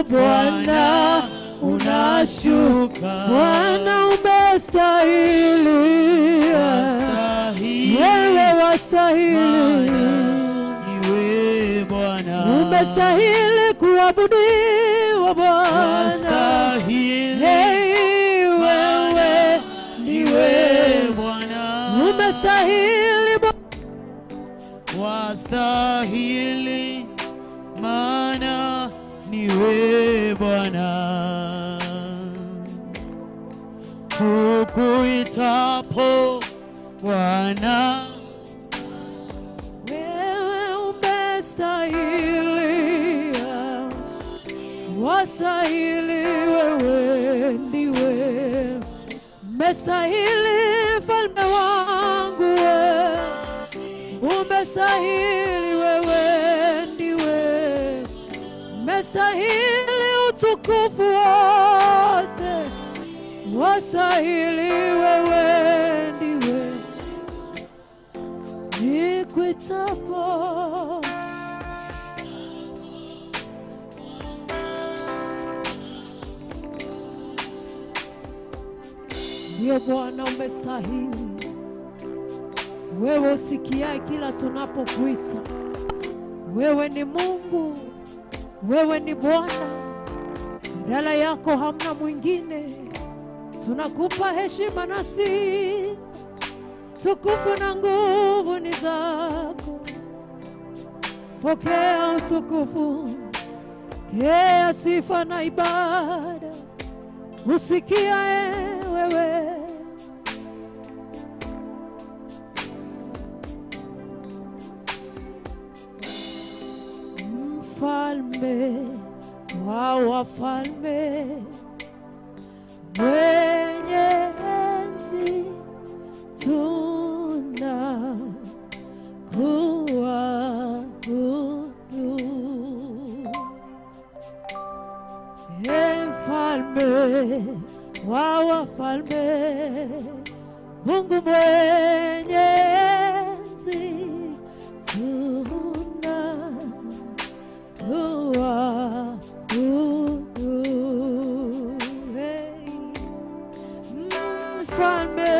Bwana unashuka, Bwana umestahili, wewe wastahili, niwe Bwana, umestahili kuabudiwa Bwana, wewe ndiwe Bwana, umestahili, wastahili, maana niwe Bwana. Tukuitapo Bwana, wewe umestahili, wastahili, wewe ndiwe umestahili, Mfalme wangu, umestahili, wewe ndiwe umestahili utukufu wote, wastahili, wewe ndiwe nikuitapo ndiyo Bwana, umestahili, wewe usikiaye kila tunapokuita, wewe ni Mungu, wewe ni Bwana, badala yako hamna mwingine. Tunakupa heshima na sifa, tukufu na nguvu ni zako, pokea utukufu, pokea sifa na ibada, usikiaye wewe mfalme wa wafalme, mwenye enzi, tunakuabudu. Mfalme wa wafalme, Mungu mwenye enzi, tunakuabudu. Mfalme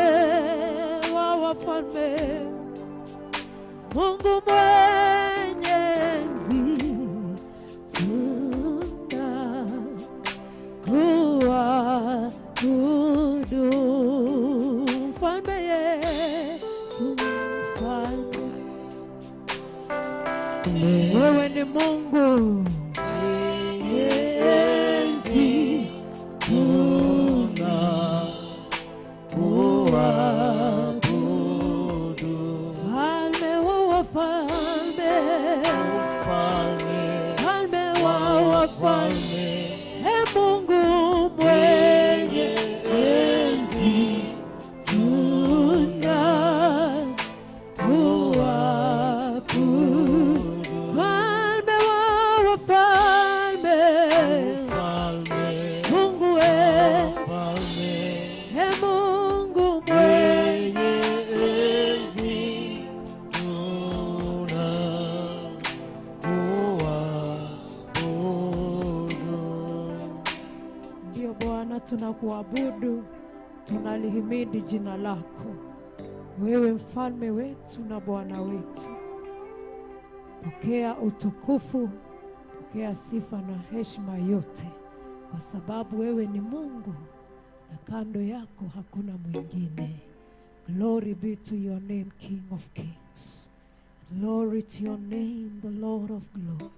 wa wafalme, Mungu mwenye enzi, tunakuabudu. kuabudu mfalme Yesu mfalme. Wewe ni Mungu enzi tunakuabudu mfalme wa wafalme, mfalme wa wafalme, Mungu mwenye enzi tunakuabudu mfalme wa wafalme, Mungu mwenye Mungu mwenye enzi tunakuabudu. Ndio Bwana, tunakuabudu, tunalihimidi jina lako. Wewe mfalme wetu na Bwana wetu. Pokea utukufu, pokea sifa na heshima yote, kwa sababu wewe ni Mungu na kando yako hakuna mwingine. Glory be to your name, King of Kings. Glory to your name, the Lord of glory.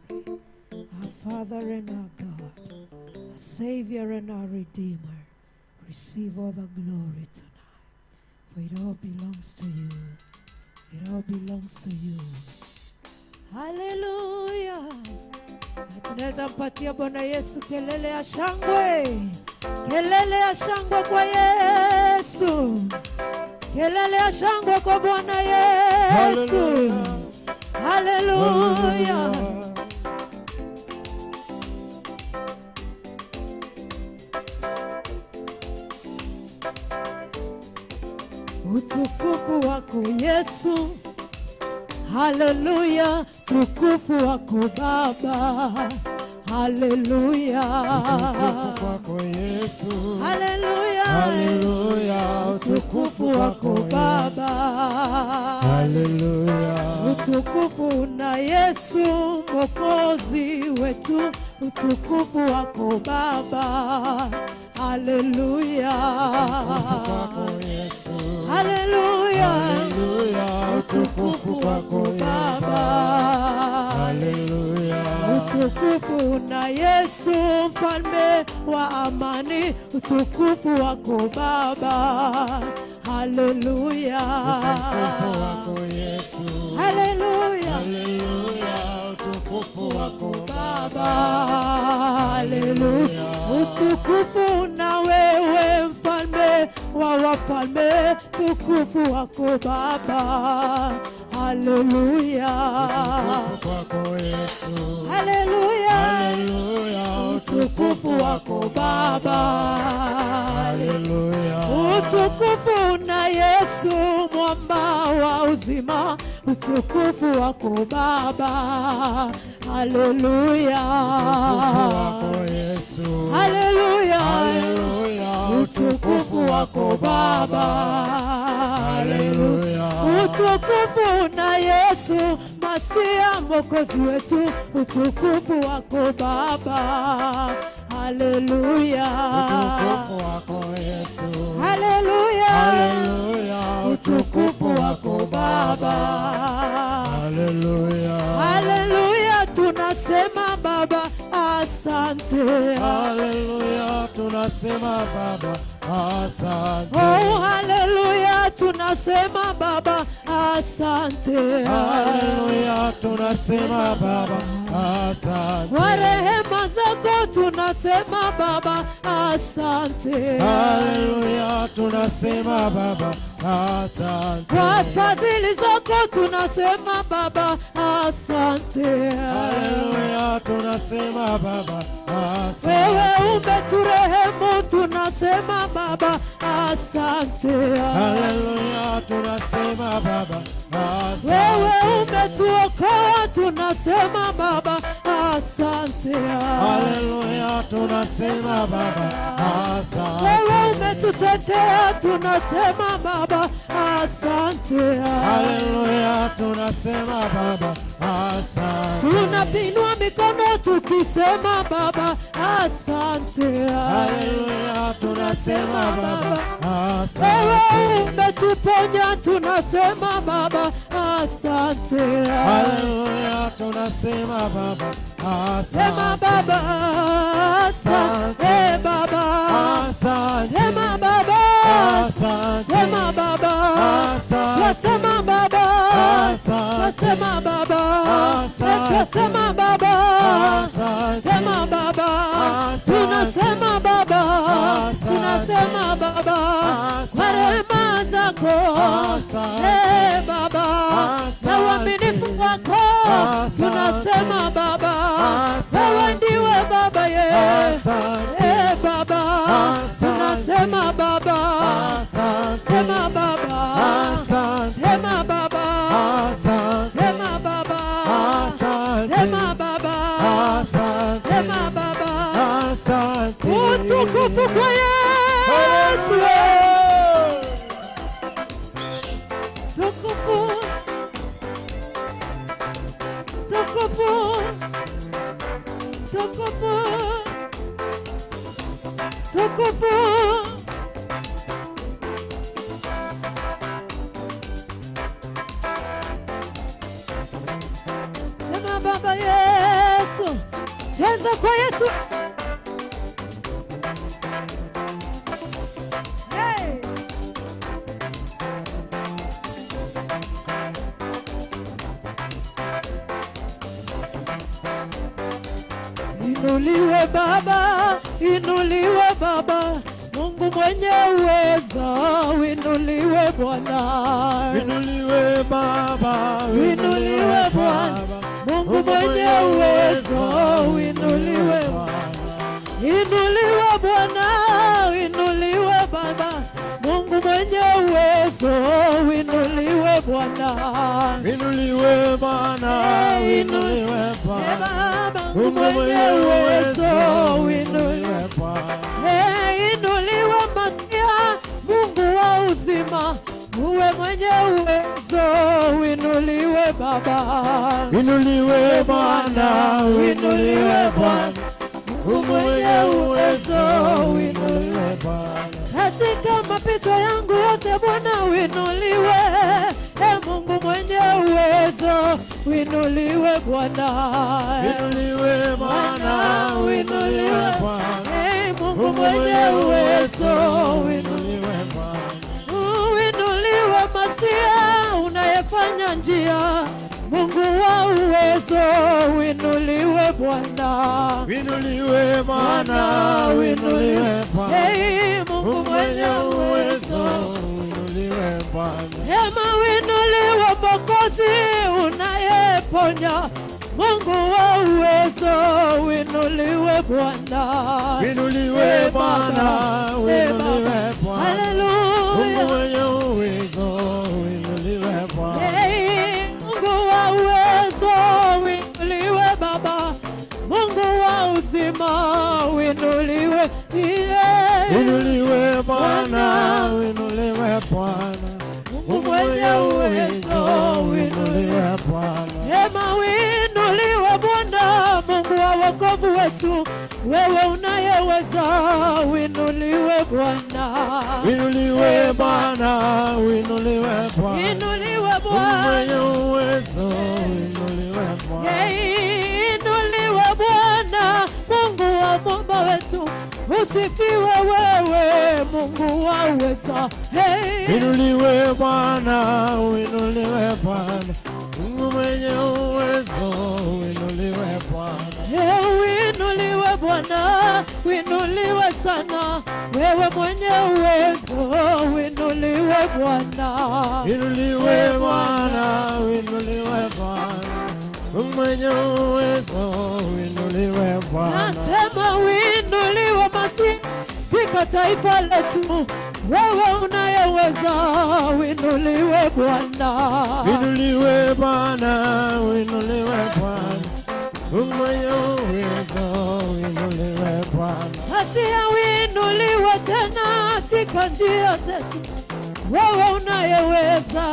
Our Father and our God, our Savior and our Redeemer. Receive all the glory tonight, for it all belongs to you. It all belongs to you. Hallelujah. Tunaweza mpatia Bwana Yesu kelele ya shangwe. Kelele ya shangwe kwa Yesu. Kelele ya shangwe kwa Bwana Yesu. Hallelujah. Utukufu wako Yesu. Hallelujah. Utukufu wako Baba. Hallelujah. Utukufu wako Yesu. Hallelujah. Hallelujah. Utukufu wako Baba. Hallelujah. Utukufu na Yesu Mwokozi wetu. Utukufu wako Baba. Hallelujah. Utukufu wako Yesu. Hallelujah. Hallelujah. Utukufu wako Baba. Hallelujah. Utukufu na Yesu mfalme wa amani. Utukufu wako Baba. Hallelujah. Utukufu wako Yesu. Hallelujah. Hallelujah. Utukufu wako Baba. Hallelujah. Utukufu na wewe mfalme wa wafalme. Utukufu wako Baba. Hallelujah. Utukufu wako Yesu. Hallelujah. Hallelujah. Utukufu wako Baba. Hallelujah. Utukufu na Yesu mwamba wa uzima. Utukufu wako Baba. Hallelujah. Utukufu wako Yesu. Hallelujah. Hallelujah. Utukufu wako Baba. Hallelujah. Utukufu na Yesu Masia Mwokozi wetu. Utukufu wako Baba. Hallelujah. Utukufu wako Yesu. Hallelujah. Hallelujah. Utukufu wako Baba. Hallelujah. Hallelujah. Tunasema Baba asante. Hallelujah. Tunasema Baba asante. Oh, hallelujah. Tunasema Baba asante. Hallelujah. Tunasema Baba asante. Kwa rehema zako tunasema Baba asante. Hallelujah. Tunasema Baba asante. Kwa fadhili zako tunasema Baba asante. Hallelujah. Tunasema Baba asante. Wewe umeturehemu tunasema Baba asante. Hallelujah. Tunasema Baba wewe umetuokoa, tunasema Baba asante. Haleluya, tunasema Baba asante. Wewe umetutetea, tunasema Baba asante. Haleluya, tunasema Baba asante. Tunapinua mikono tukisema Baba asante. Haleluya, tunasema Baba asante. Wewe umetuponya, tunasema Baba asante. Haleluya, tunasema Baba asante. Sema Baba asante. Baba asante. Sema Baba asante. Sema Baba asante. Sema Baba asante. Sema Baba asante. Sema Baba asante. Sema Baba tunasema Baba tunasema Baba kwa rehema zako Baba na uaminifu wako tunasema Baba wewe ndiwe Baba Baba tunasema Baba sema Baba sema Baba sema Baba sema Baba sema Baba utukufu kwa Yesu tukufu tukufu tukufu tukufu sema Baba Yesu cheza kwa Yesu hey. Inuliwe Baba, inuliwe Baba, Mungu mwenye uwezo, inuliwe Bwana. Inuliwe Baba, inuliwe Bwana, Mungu mwenye uwezo, inuliwe Bwana. Inuliwe Bwana, inuliwe Baba, Mungu mwenye uwezo, inuliwe Bwana. Inuliwe Bwana, inuliwe Bwana, Mungu mwenye uwezo, inuliwe Bwana. Inuliwe Masia, Mungu wa uzima, uwe mwenye uwezo, inuliwe Baba. Inuliwe Bwana, inuliwe Bwana, Mungu mwenye uwezo, inuliwe Bwana. Katika mapito yangu yote Bwana uinuliwe, Mungu mwenye uwezo, uinuliwe Bwana. Inuliwe Bwana, inuliwe Bwana, Mungu mwenye uwezo, inuliwe Bwana. Uinuliwe Masia, unayefanya njia, Mungu wa uwezo, uinuliwe Bwana. Inuliwe Bwana, inuliwe Bwana, Mungu mwenye uwezo, inuliwe Bwana. Sema uinuliwe Mwokozi, unayeponya, Mungu wa uwezo, uinuliwe Bwana. Inuliwe Bwana, inuliwe Bwana, Haleluya. Mungu mwenye uwezo, inuliwe Bwana. Mungu wa uwezo, uinuliwe Baba, Mungu wa uzima, uinuliwe Inuliwe Bwana, inuliwe Bwana, Mungu mwenye uwezo, inuliwe Bwana. Sema uinuliwe Bwana, Mungu wa wokovu wetu, wewe unayeweza, uinuliwe Bwana. Inuliwe Bwana, inuliwe Bwana, Inuliwe Mungu Bwana, mwenye uwezo, inuliwe Bwana. inuliwe Bwana, Mungu wa mwamba wetu, usifiwe wewe, Mungu wa uweza. Inuliwe Bwana, inuliwe Bwana, Mungu mwenye uwezo, inuliwe Bwana. Uinuliwe Bwana, uinuliwe sana, wewe mwenye uwezo, uinuliwe Bwana. Inuliwe Bwana, inuliwe Bwana, Mungu mwenye uwezo, inuliwe Bwana. Nasema uinuliwe Masihi, katika taifa letu. Wewe unayeweza, uinuliwe Bwana. Uinuliwe Bwana, uinuliwe Bwana. Mwenye uwezo, uinuliwe Bwana. Asia uinuliwe tena katika njia zetu. Wewe unayeweza,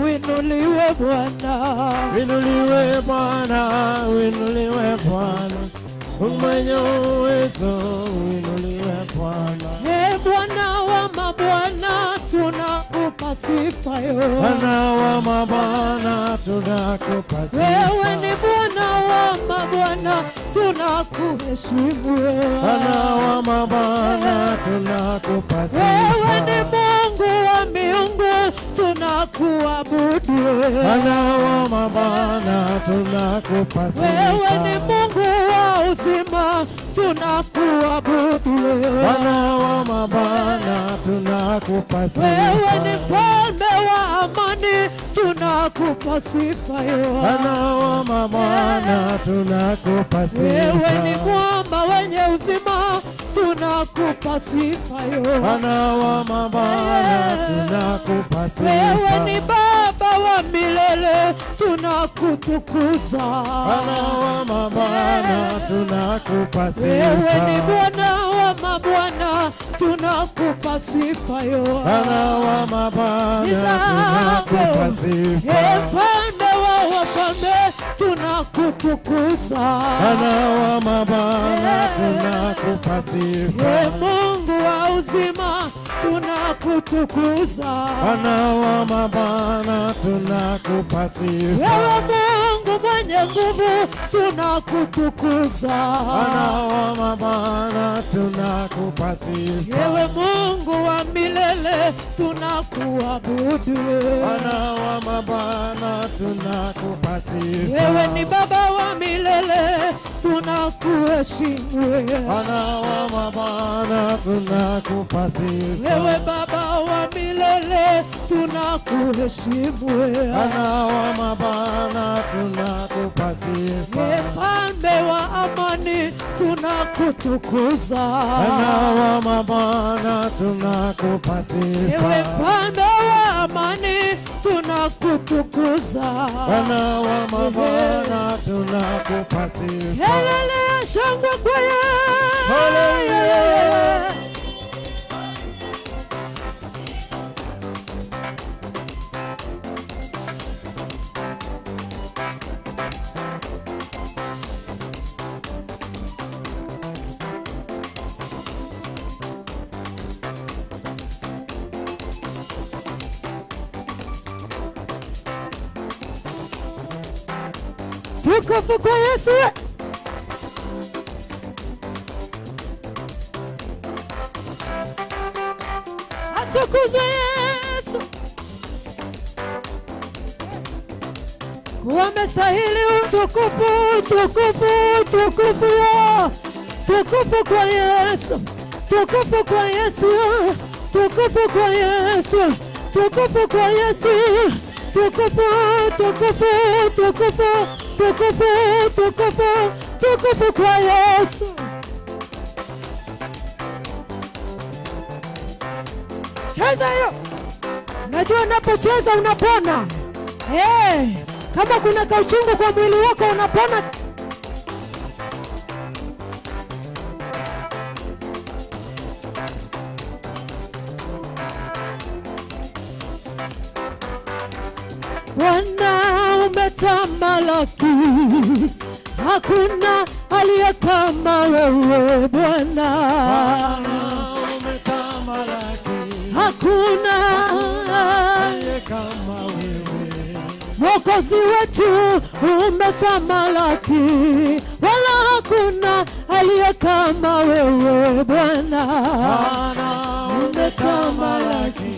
uinuliwe Bwana. Uinuliwe Bwana, uinuliwe Bwana. Mwenye uwezo, uinuliwe Bwana. Bwana wa mabwana, tunakupa sifa yo. Bwana wa mabwana, tunakupa sifa. Wewe ni Bwana wa mabwana, tunakuheshimu. Bwana wa mabwana, tunakupa sifa. Wewe ni Mungu wa miungu, tunakuabudu. Bwana wa mabwana, tunakupa sifa. Wewe ni Mungu wa uzima, tunakuabudu. Bwana wa mabwana, tunakupa sifa. Wewe ni mfalme wa amani, tunakupa sifa. Bwana wa mabwana, tunakupa sifa. Wewe ni mwamba wenye uzima, tunakupa sifa. Bwana wa mabwana, tunakupa sifa. Wewe ni Baba wa milele, tunakutukuza. Bwana wa mabwana, tunakupa sifa. Wewe ni Bwana wa mabwana, tunakupa sifa. Bwana wa mabwana, tunakupa sifa. Mfalme wa wafalme, tunakutukuza. Bwana wa mabwana, tunakupa sifa. Mungu wa uzima, tunakutukuza. Bwana wa mabwana, tunakupa sifa. Wewe Mungu mwenye nguvu, tunakutukuza. Bwana wa mabwana, tunakupa sifa. Wewe Mungu wa milele, tunakuabudu. Bwana wa mabwana, tunakupa sifa. Wewe ni Baba wa milele, tunakuheshimu. Bwana wa mabwana, tunakupa sifa. Wewe Baba wa milele, tunakuheshimu. Bwana wa mabwana, tunakupa sifa. Mfalme wa amani, tunakutukuza. Bwana wa mabwana, tunakupa sifa. Wewe mfalme wa amani, tunakutukuza. Bwana wa mabwana, tunakupa sifa. Helele ya shangwe kwa Hallelujah. tukufu kwa Yesu. Atukuzwe Yesu, wamestahili utukufu, utukufu, utukufu yo. Tukufu kwa Yesu, tukufu kwa Yesu, tukufu kwa Yesu, tukufu kwa Yesu, tukufu, tukufu, tukufu, tukufu, tukufu, tukufu kwa Yesu. Cheza hiyo. Najua unapocheza unapona. Kama kuna kauchungu kwa mwili wako unapona. Bwana umetamalaki, hakuna aliye kama wewe Bwana. Hakuna aliye kama wewe. Mwokozi wetu umetamalaki, wala hakuna aliye kama wewe Bwana. Umetamalaki,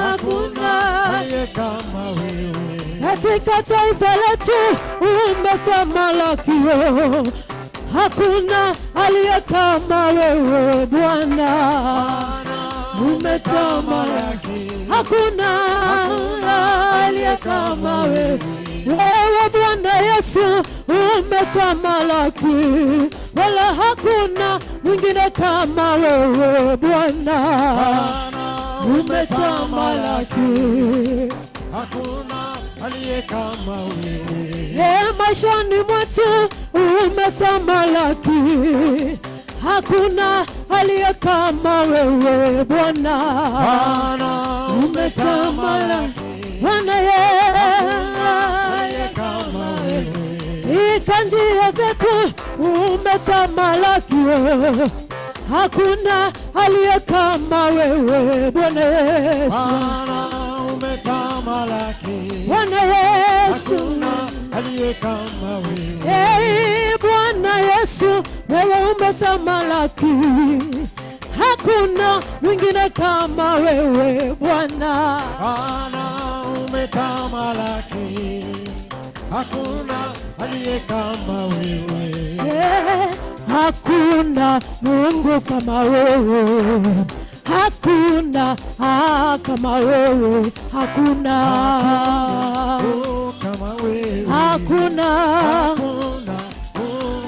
Hakuna aliye kama wewe. katika taifa letu umetamalaki, hakuna aliye kama wewe Bwana. Umetamalaki, hakuna aliye kama wewe. Wewe Bwana Yesu umetamalaki, wala hakuna mwingine kama wewe Bwana. Umetamalaki, hakuna aliye kama wewe. Maishani mwetu umetamalaki, hakuna aliye kama wewe Bwana. Umetamalaki Bwana, Kama wewe. njia zetu umetamalaki, hakuna aliye kama wewe Bwana Yesu. Umetamalaki, Bwana Yesu, hakuna aliye kama wewe. Bwana Yesu, wewe umetamalaki, hakuna mwingine kama wewe Bwana. Umetamalaki, hakuna aliye kama wewe. Hakuna Mungu kama wewe, hakuna kama wewe, hakuna Kama wewe. hakuna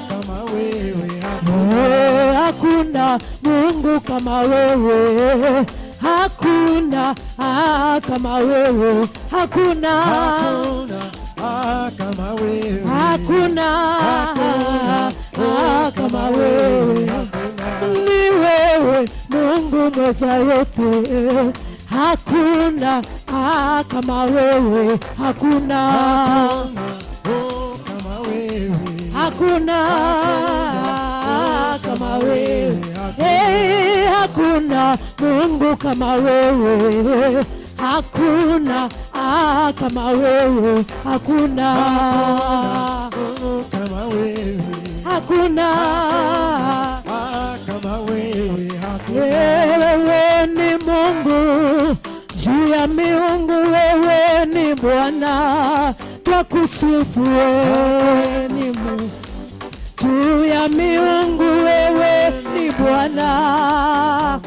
Kama wewe. hakuna Mungu kama wewe, hakuna kama wewe, hakuna Kama wewe. hakuna kama wewe. Ni wewe Mungu mweza yote, hakuna kama wewe, hakuna Kama wewe. hakuna kama wewe. Hakuna Mungu kama wewe, hakuna kama wewe, hakuna Kama wewe. hakuna Kama wewe. wewe ni Mungu juu ya miungu, wewe ni Bwana, twakusifu. Wewe ni Mungu juu ya miungu, wewe ni Bwana.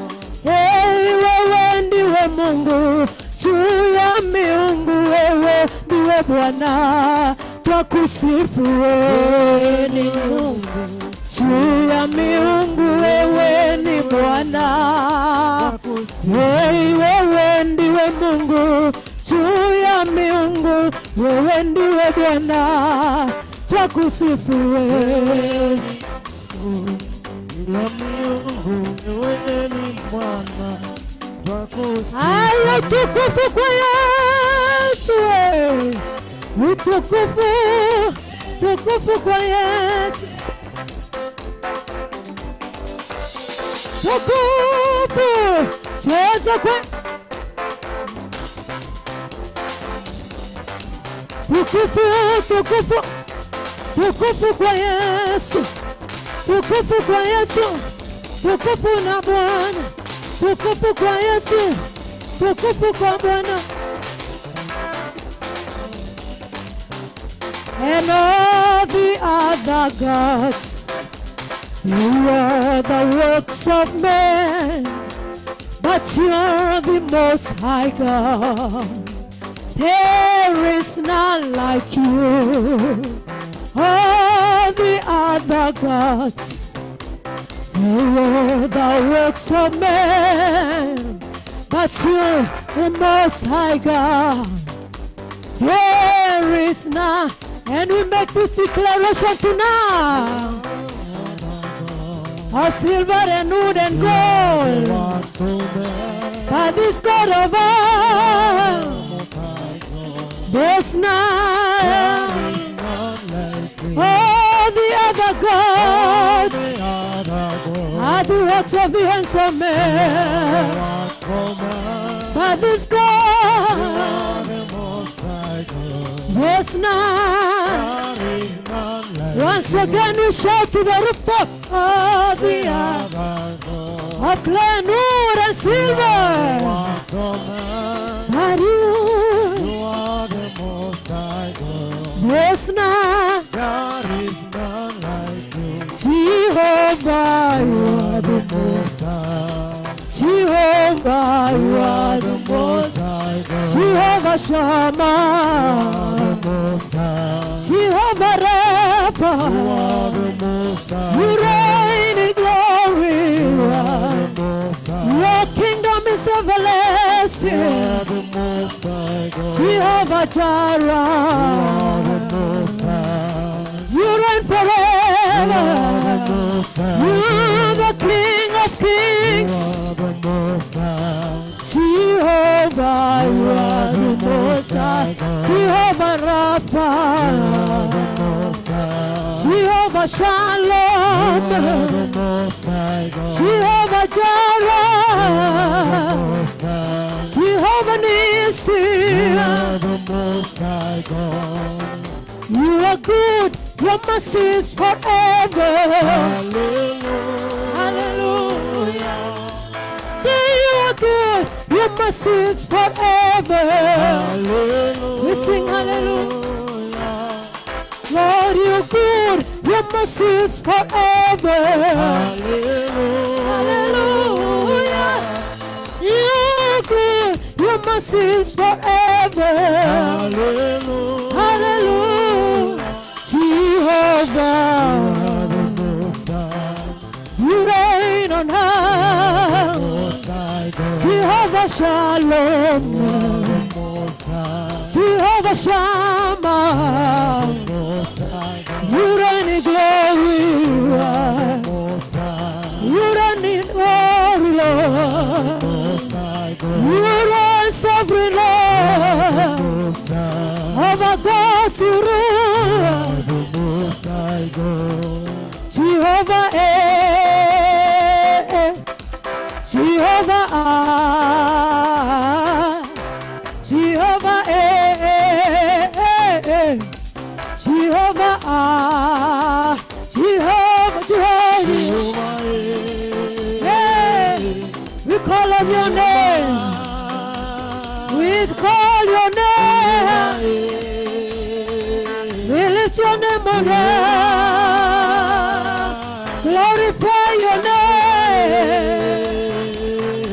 Wewe ndiwe Mungu juu ya miungu, wewe ndiwe Bwana, twakusifu. Wewe ni Mungu juu ya miungu, wewe ni Bwana. Wewe ndiwe Mungu juu ya miungu, wewe ndiwe Bwana, twakusifu. Wewe Wewe ni Bwana, twakusifu. Haya, tukufu kwa Yesu, utukufu, tukufu kwa Yesu, tukufu, cheza kwa tukufu, tukufu, tukufu kwa Yesu, tukufu kwa Yesu, tukufu na Bwana, tukufu kwa Yesu, tukufu kwa Bwana. And all the other gods, you are the works of men, but you're the most high God. There is none like you. All the other gods, you are the works of men, but you're the most high God. There is none. And we make this declaration tonight of silver and wood and gold, by this God of all, there's none. All the other gods are the works of the hands of men, by this God, there's none. Once again we shout to the rooftop, oh, the of clay, wood and silver, but you are the most high God. there's none. There is none like you. Jehovah, you are the Most high. Jehovah, you are the Most high God. Jehovah, Jehovah Shammah, Jehovah Rapha, you reign in glory. Your kingdom is everlasting. Jehovah Jireh, you reign forever. You're the King of Kings. Jehovah, you are the Most High. Jehovah Rapha, Jehovah Shalom, Jehovah Jireh, Jehovah Nissi. You are good, your mercy is forever. Hallelujah. Say you are good, your mercy is forever. We sing hallelujah. Lord, you're good, your mercy is forever. Hallelujah. You're good, your mercy is forever. Hallelujah. Jehovah, you reign on high. Jehovah Shalom, Jehovah Shammah, you reign in glory. You reign in glory, Lord. You reign sovereign, Lord. Over God's rule. Jehovah Jehovah Jehovah Jehovah Jehovah hey, we call on your name. We call your name. We lift your name on high. Glorify your name.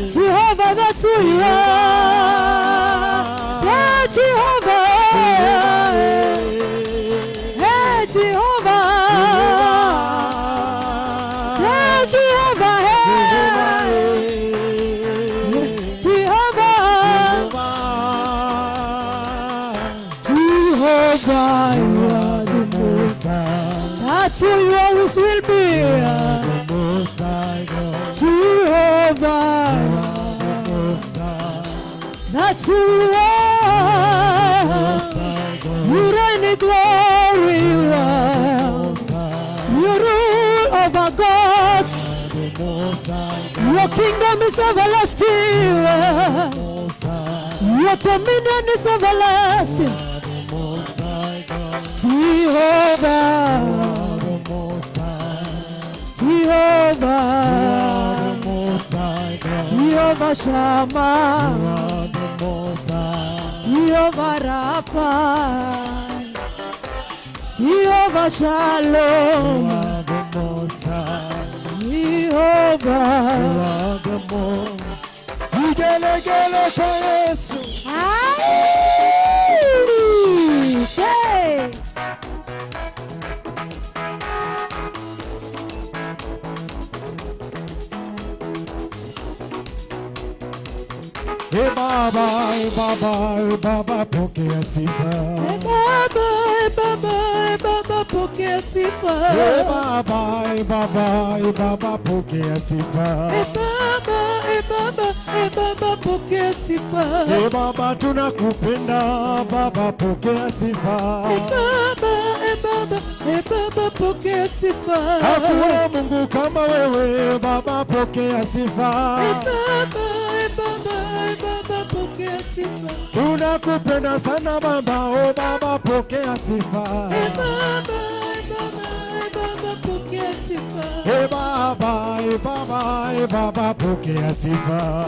Jehovah, that's who you are. Say Jehovah. Hey Jehovah. Say Jehovah. Hey Jehovah. Jehovah, you are the Most High. That's who you always will be. Jehovah, that's who you are. You reign in glory. You rule over gods. Your kingdom is everlasting. Your dominion is everlasting. Jehovah, Jehovah, Jehovah Shammah, Jehovah Rapha, Jehovah Shalom, Baba, pokea sifa. Baba, pokea sifa. Baba, pokea sifa. Baba, pokea sifa. Baba, tunakupenda. Baba, pokea sifa. Baba, pokea sifa. Hakuna Mungu kama wewe. Baba, pokea sifa. Baba, pokea sifa. Tunakupenda sana Baba. Oh Baba, pokea sifa. Baba, pokea sifa. Baba, pokea sifa. Baba, pokea sifa.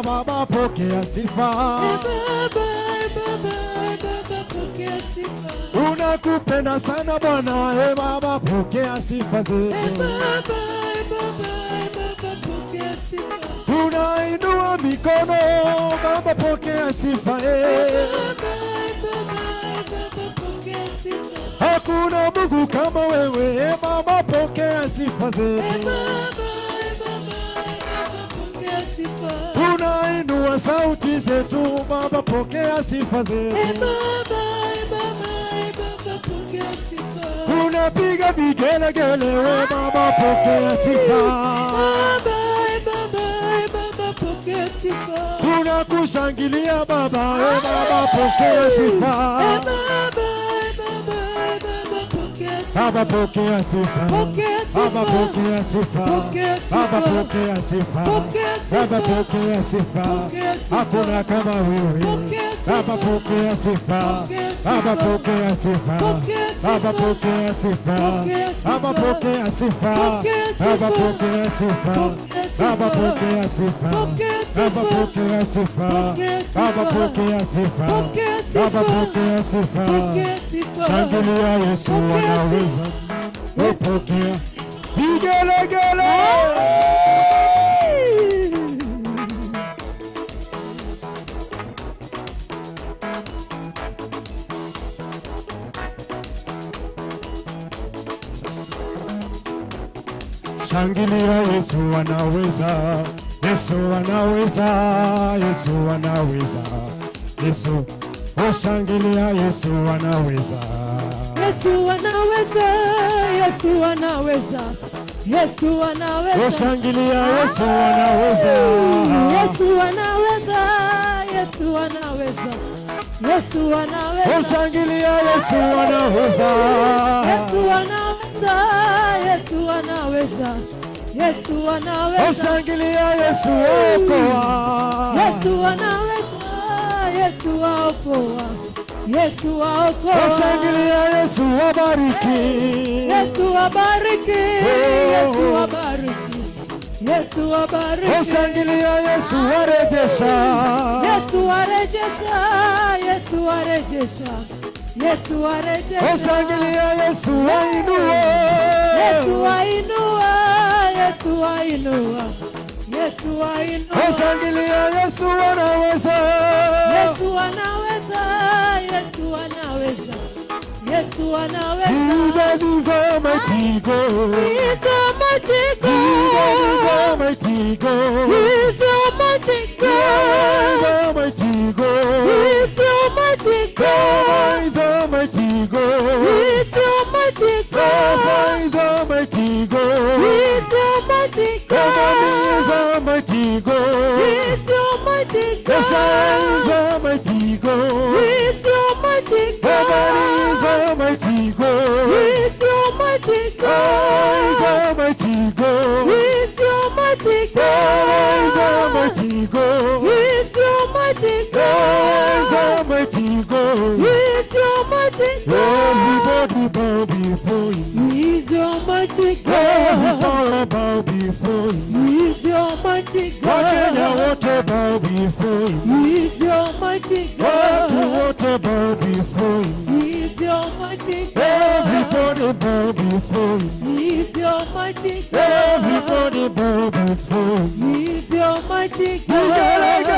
Baba, pokea sifa. Baba, pokea sifa. Tunakupenda sana Bwana. Baba, pokea sifa zetu. Baba, pokea tunainua mikono, Baba pokea sifa. Hakuna Mungu kama wewe, Baba pokea sifa zetu. Tunainua sauti zetu, Baba pokea sifa zetu. Tunapiga vigelegele, Baba pokea sifa. Tunakushangilia Baba, Baba pokea sifa. Baba pokea sifa. Baba pokea sifa. Baba pokea sifa. Baba pokea sifa. Hakuna kama wewe. Baba pokea sifa. Baba pokea sifa. Baba pokea sifa. Baba pokea sifa. Baba pokea sifa. Baba pokea sifa. Baba pokea sifa. Baba pokea sifa. Baba pokea sifa. Shangilia Yesu anaweza. Upokea vigelegele. Shangilia Yesu anaweza. Yesu anaweza. Yesu anaweza. Yesu, oh shangilia Yesu anaweza. Yesu anaweza. Yesu anaweza. Yesu anaweza. Oh shangilia Yesu anaweza. Yesu anaweza. Yesu anaweza. Yesu anaweza. Oh shangilia Yesu anaweza. Yesu anaweza. Yesu anaweza. Yesu anaweza. Oh shangilia Yesu okoa. Yesu anaweza. Yesu aokoa. Yesu aokoa. Oh shangilia Yesu abariki. Yesu abariki. Yesu abariki. Yesu abariki. Oh shangilia Yesu arejesha. Yesu arejesha. Yesu arejesha. Yesu arejesha. Oh shangilia Yesu ainua. Yesu ainua. Yesu ainua. Yesu ainua. Oh shangilia Yesu anaweza. Yesu anaweza. Yesu anaweza. Yesu anaweza. Jesus is a mighty God. He's a mighty God. Jesus is a mighty God. He's a mighty God. He's a mighty God. He's a mighty God. He's a mighty God. He's a mighty God. He's a mighty God. He's a mighty God. Yes, he's a mighty God. He's a mighty God. He's a mighty God. He's a mighty God. He's a mighty God. He's a mighty God. He's a mighty God. He's a mighty God. Everybody bow before you. He's a mighty Everybody God. bow before you. He's a mighty Wakenya God. wote bow before you. He's a mighty Watu God. wote bow before you. He's a mighty God. Everybody bow before you. He's a mighty God. Everybody bow before you. He's a mighty Vigelegele. God.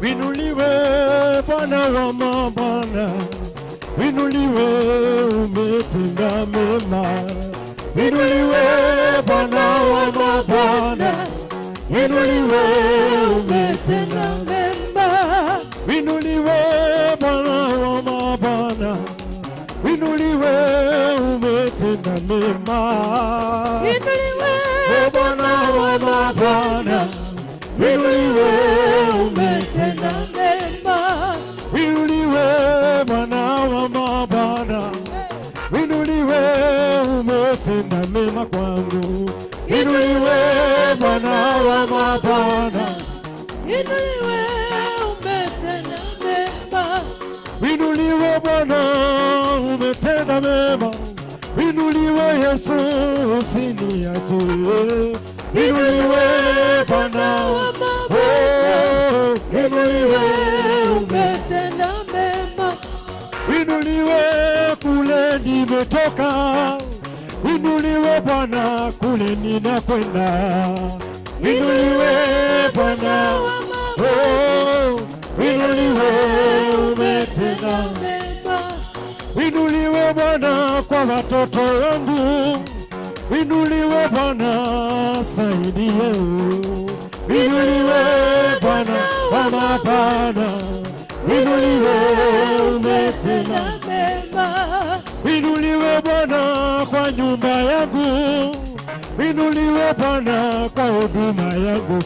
Winuliwe Bwana wa mabwana, winuliwe umetenda mema. Winuliwe Bwana wa mabwana, winuliwe umetenda mema. Winuliwe Bwana wa mabwana, winuliwe umetenda mema. Inuliwe Bwana wa mabwana, winuliwe umetenda mema. winuliwe Bwana wa mabwana, winuliwe umetenda mema kwangu. Winuliwe Bwana wa mabwana, Inuliwe umetenda mema. winuliwe Bwana umetenda mema. Winuliwe Yesu usiniache, inuliwe Bwana, inuliwe, umetenda mema, inuliwe kule nimetoka, inuliwe Bwana kule ninakwenda, inuliwe Bwana, inuliwe, umetenda mema, inuliwe Bwana kwa watoto wangu, inuliwe Bwana saidie, inuliwe Bwana kwa mapana, inuliwe, umetenda mema, inuliwe Bwana kwa nyumba yangu, inuliwe Bwana kwa huduma yangu,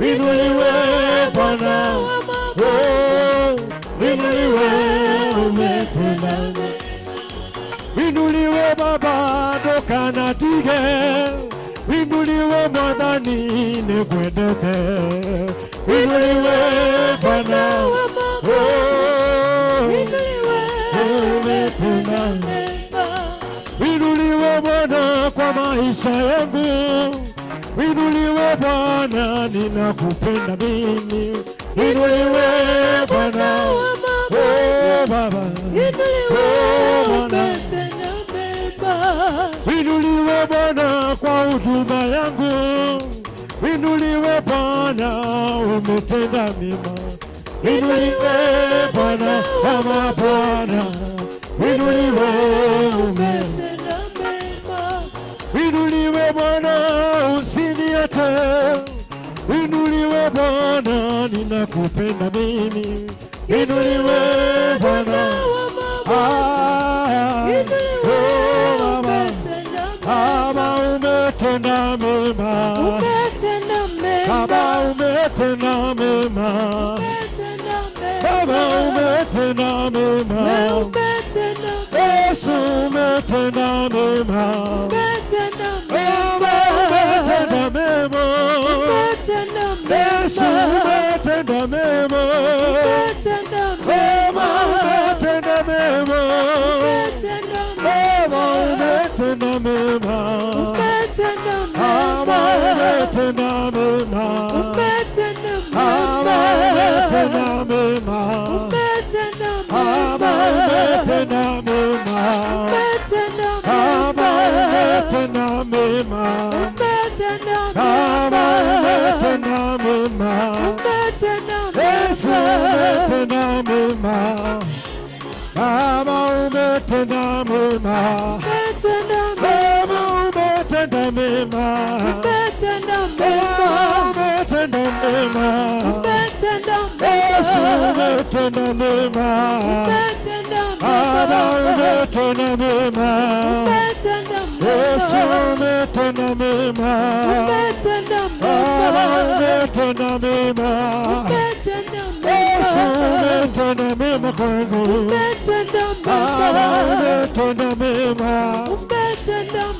inuliwe Bwana, inuliwe, umetenda inuliwe Baba dokana tige, inuliwe Mwadhani nikwendete, inuliwe Bwana, inuliwe, umetenda mema, inuliwe Bwana kwa maisha yangu, inuliwe Bwana ninakupenda mimi, inuliwe Bwana, Baba, inuliwe, umetenda mema, inuliwe Bwana kwa huduma yangu, inuliwe Bwana, umetenda mema, inuliwe Bwana kama Bwana, inuliwe, umetenda mema, inuliwe Bwana usiniache, inuliwe Bwana ninakupenda mimi, inuliwe Bwana, Baba umetenda mema, Baba umetenda mema, Baba umetenda mema, Yesu umetenda mema, Baba umetenda mema, Yesu umetenda mema, Baba umetenda mema, Baba umetenda mema, Baba umetenda mema, Baba umetenda mema, Baba umetenda mema, Baba umetenda mema, Baba umetenda mema, Yesu umetenda mema, Baba umetenda mema, Baba umetenda mema, Baba umetenda mema, Yesu umetenda mema, Baba umetenda mema, Yesu umetenda mema, Baba umetenda mema, Yesu umetenda mema kwangu, Baba umetenda mema,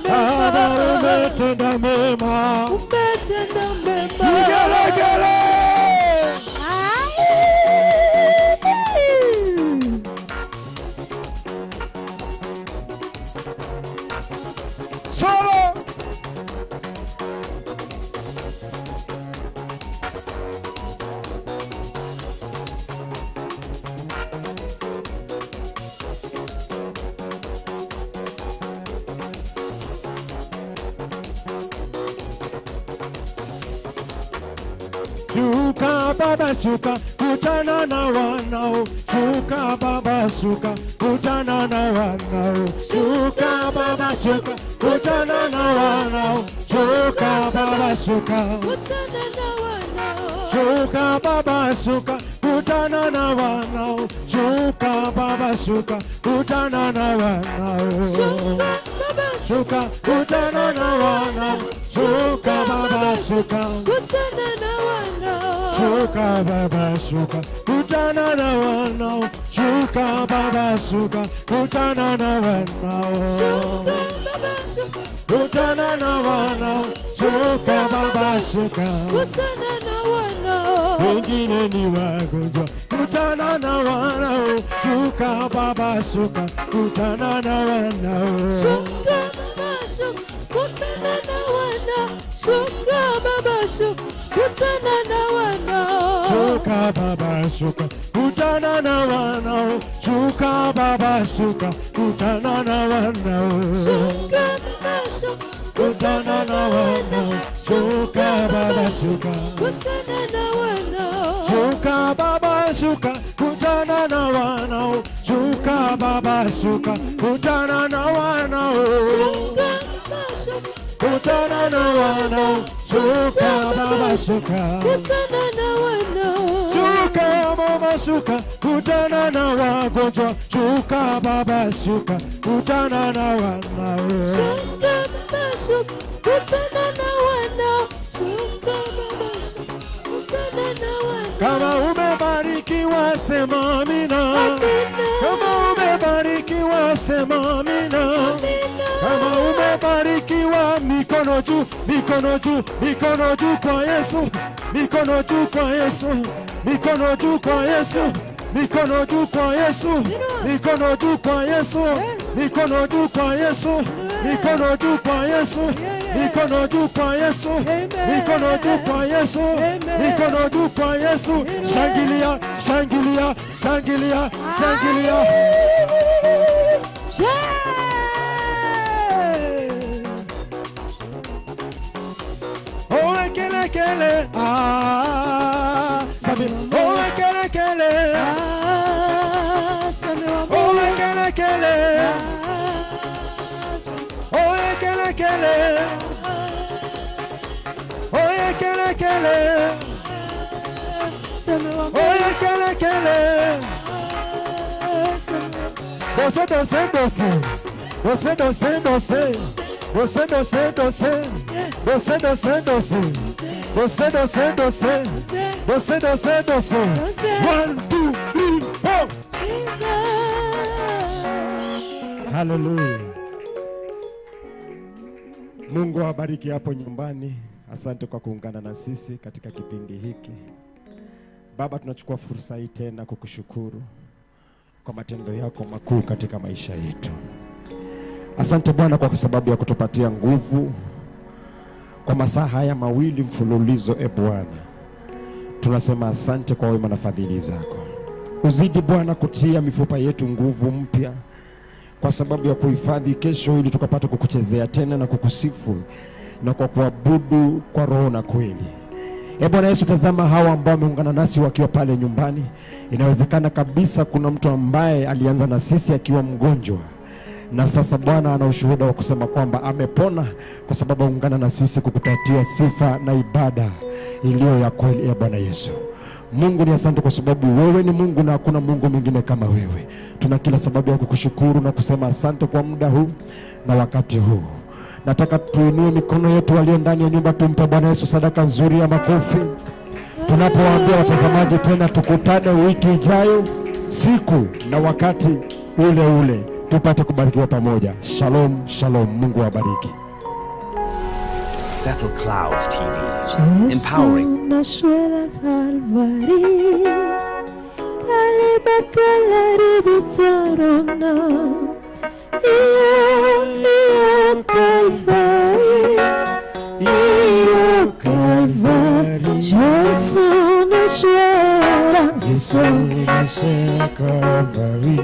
Baba umetenda mema, Igelegele. Solo. Shuka baba shuka, kutana na wanao. Shuka baba shuka, kutana na wanao. Shuka baba shuka, kutana na wanao. Shuka baba shuka, shuka baba shuka, kutana na wanao. Shuka baba shuka, kutana na wanao. Shuka kutana na wanao. Shuka baba shuka, shuka baba shuka, kutana na wanao. Shuka baba shuka, kutana na wanao. Kutana na wanao. Shuka baba shuka, wengine ni wagonjwa. Kutana na wanao. Shuka baba shuka, kutana na wanao. shuka Baba shuka, kutana na wanao. Shuka Baba shuka, kutana na wanao. Shuka Baba shuka, kutana na wanao. Shuka Baba shuka, Kutana na wanao. Shuka Baba shuka, kutana na wanao. shuka Baba shuka, kutana na wanao. Shuka Baba shuka, kutana na wanao. Shuka Baba shuka, Kutana na wanao. Shuka Baba shuka, kutana na wanao. shuka Baba shuka, kutana na wagonjwa. Shuka Baba shuka, kutana na wanao. Shuka Baba shuka, kutana na wanao. Shuka Baba shuka, kutana na wanao. Kama umebarikiwa sema amina. Kama umebarikiwa sema amina. Kama umebarikiwa mikono juu, mikono juu, mikono juu kwa Yesu. Mikono juu kwa Yesu. Mikono juu kwa Yesu. Mikono juu kwa Yesu. Mikono juu kwa Yesu. Mikono juu kwa Yesu. Mikono juu kwa Yesu. Mikono juu kwa Yesu. Mikono juu kwa Yesu. Mikono juu kwa Yesu. Shangilia, shangilia, shangilia, shangilia. Oh, kele kele. Ah, oh, kele kele. Oh, kele kele. Oh, kele kele. Oh, kele kele. Oh, kele kele. Doce, doce, doce. Doce, doce, doce. Doce, doce, doce. Doce, doce, doce. Doce, doce, doce. Doce, doce, doce. 1, 2, 3, 4. Hallelujah. Mungu awabariki hapo nyumbani. Asante kwa kuungana na sisi katika kipindi hiki. Baba, tunachukua fursa hii tena kukushukuru kwa matendo yako makuu katika maisha yetu. Asante Bwana kwa sababu ya kutupatia nguvu kwa masaa haya mawili mfululizo. Bwana, tunasema asante kwa wema na fadhili zako. Uzidi Bwana kutia mifupa yetu nguvu mpya kwa sababu ya kuhifadhi kesho, ili tukapata kukuchezea tena na kukusifu na kwa kuabudu kwa roho na kweli. Bwana Yesu, tazama hawa ambao wameungana nasi wakiwa pale nyumbani. Inawezekana kabisa kuna mtu ambaye alianza na sisi akiwa mgonjwa, na sasa Bwana ana ushuhuda wa kusema kwamba amepona kwa sababu aungana na sisi kukutatia sifa na ibada iliyo ya kweli. Bwana Yesu, Mungu ni asante kwa sababu wewe ni Mungu na hakuna Mungu mwingine kama wewe. Tuna kila sababu ya kukushukuru na kusema asante kwa muda huu na wakati huu. Nataka tuinue mikono yetu walio ndani ya nyumba, tumpe Bwana Yesu sadaka nzuri ya makofi. Tunapowaambia watazamaji tena tukutane wiki ijayo, siku na wakati ule ule, tupate kubarikiwa pamoja. Shalom, shalom. Mungu awabariki. Bethel Clouds TV, empowering. Jesus, Calvary.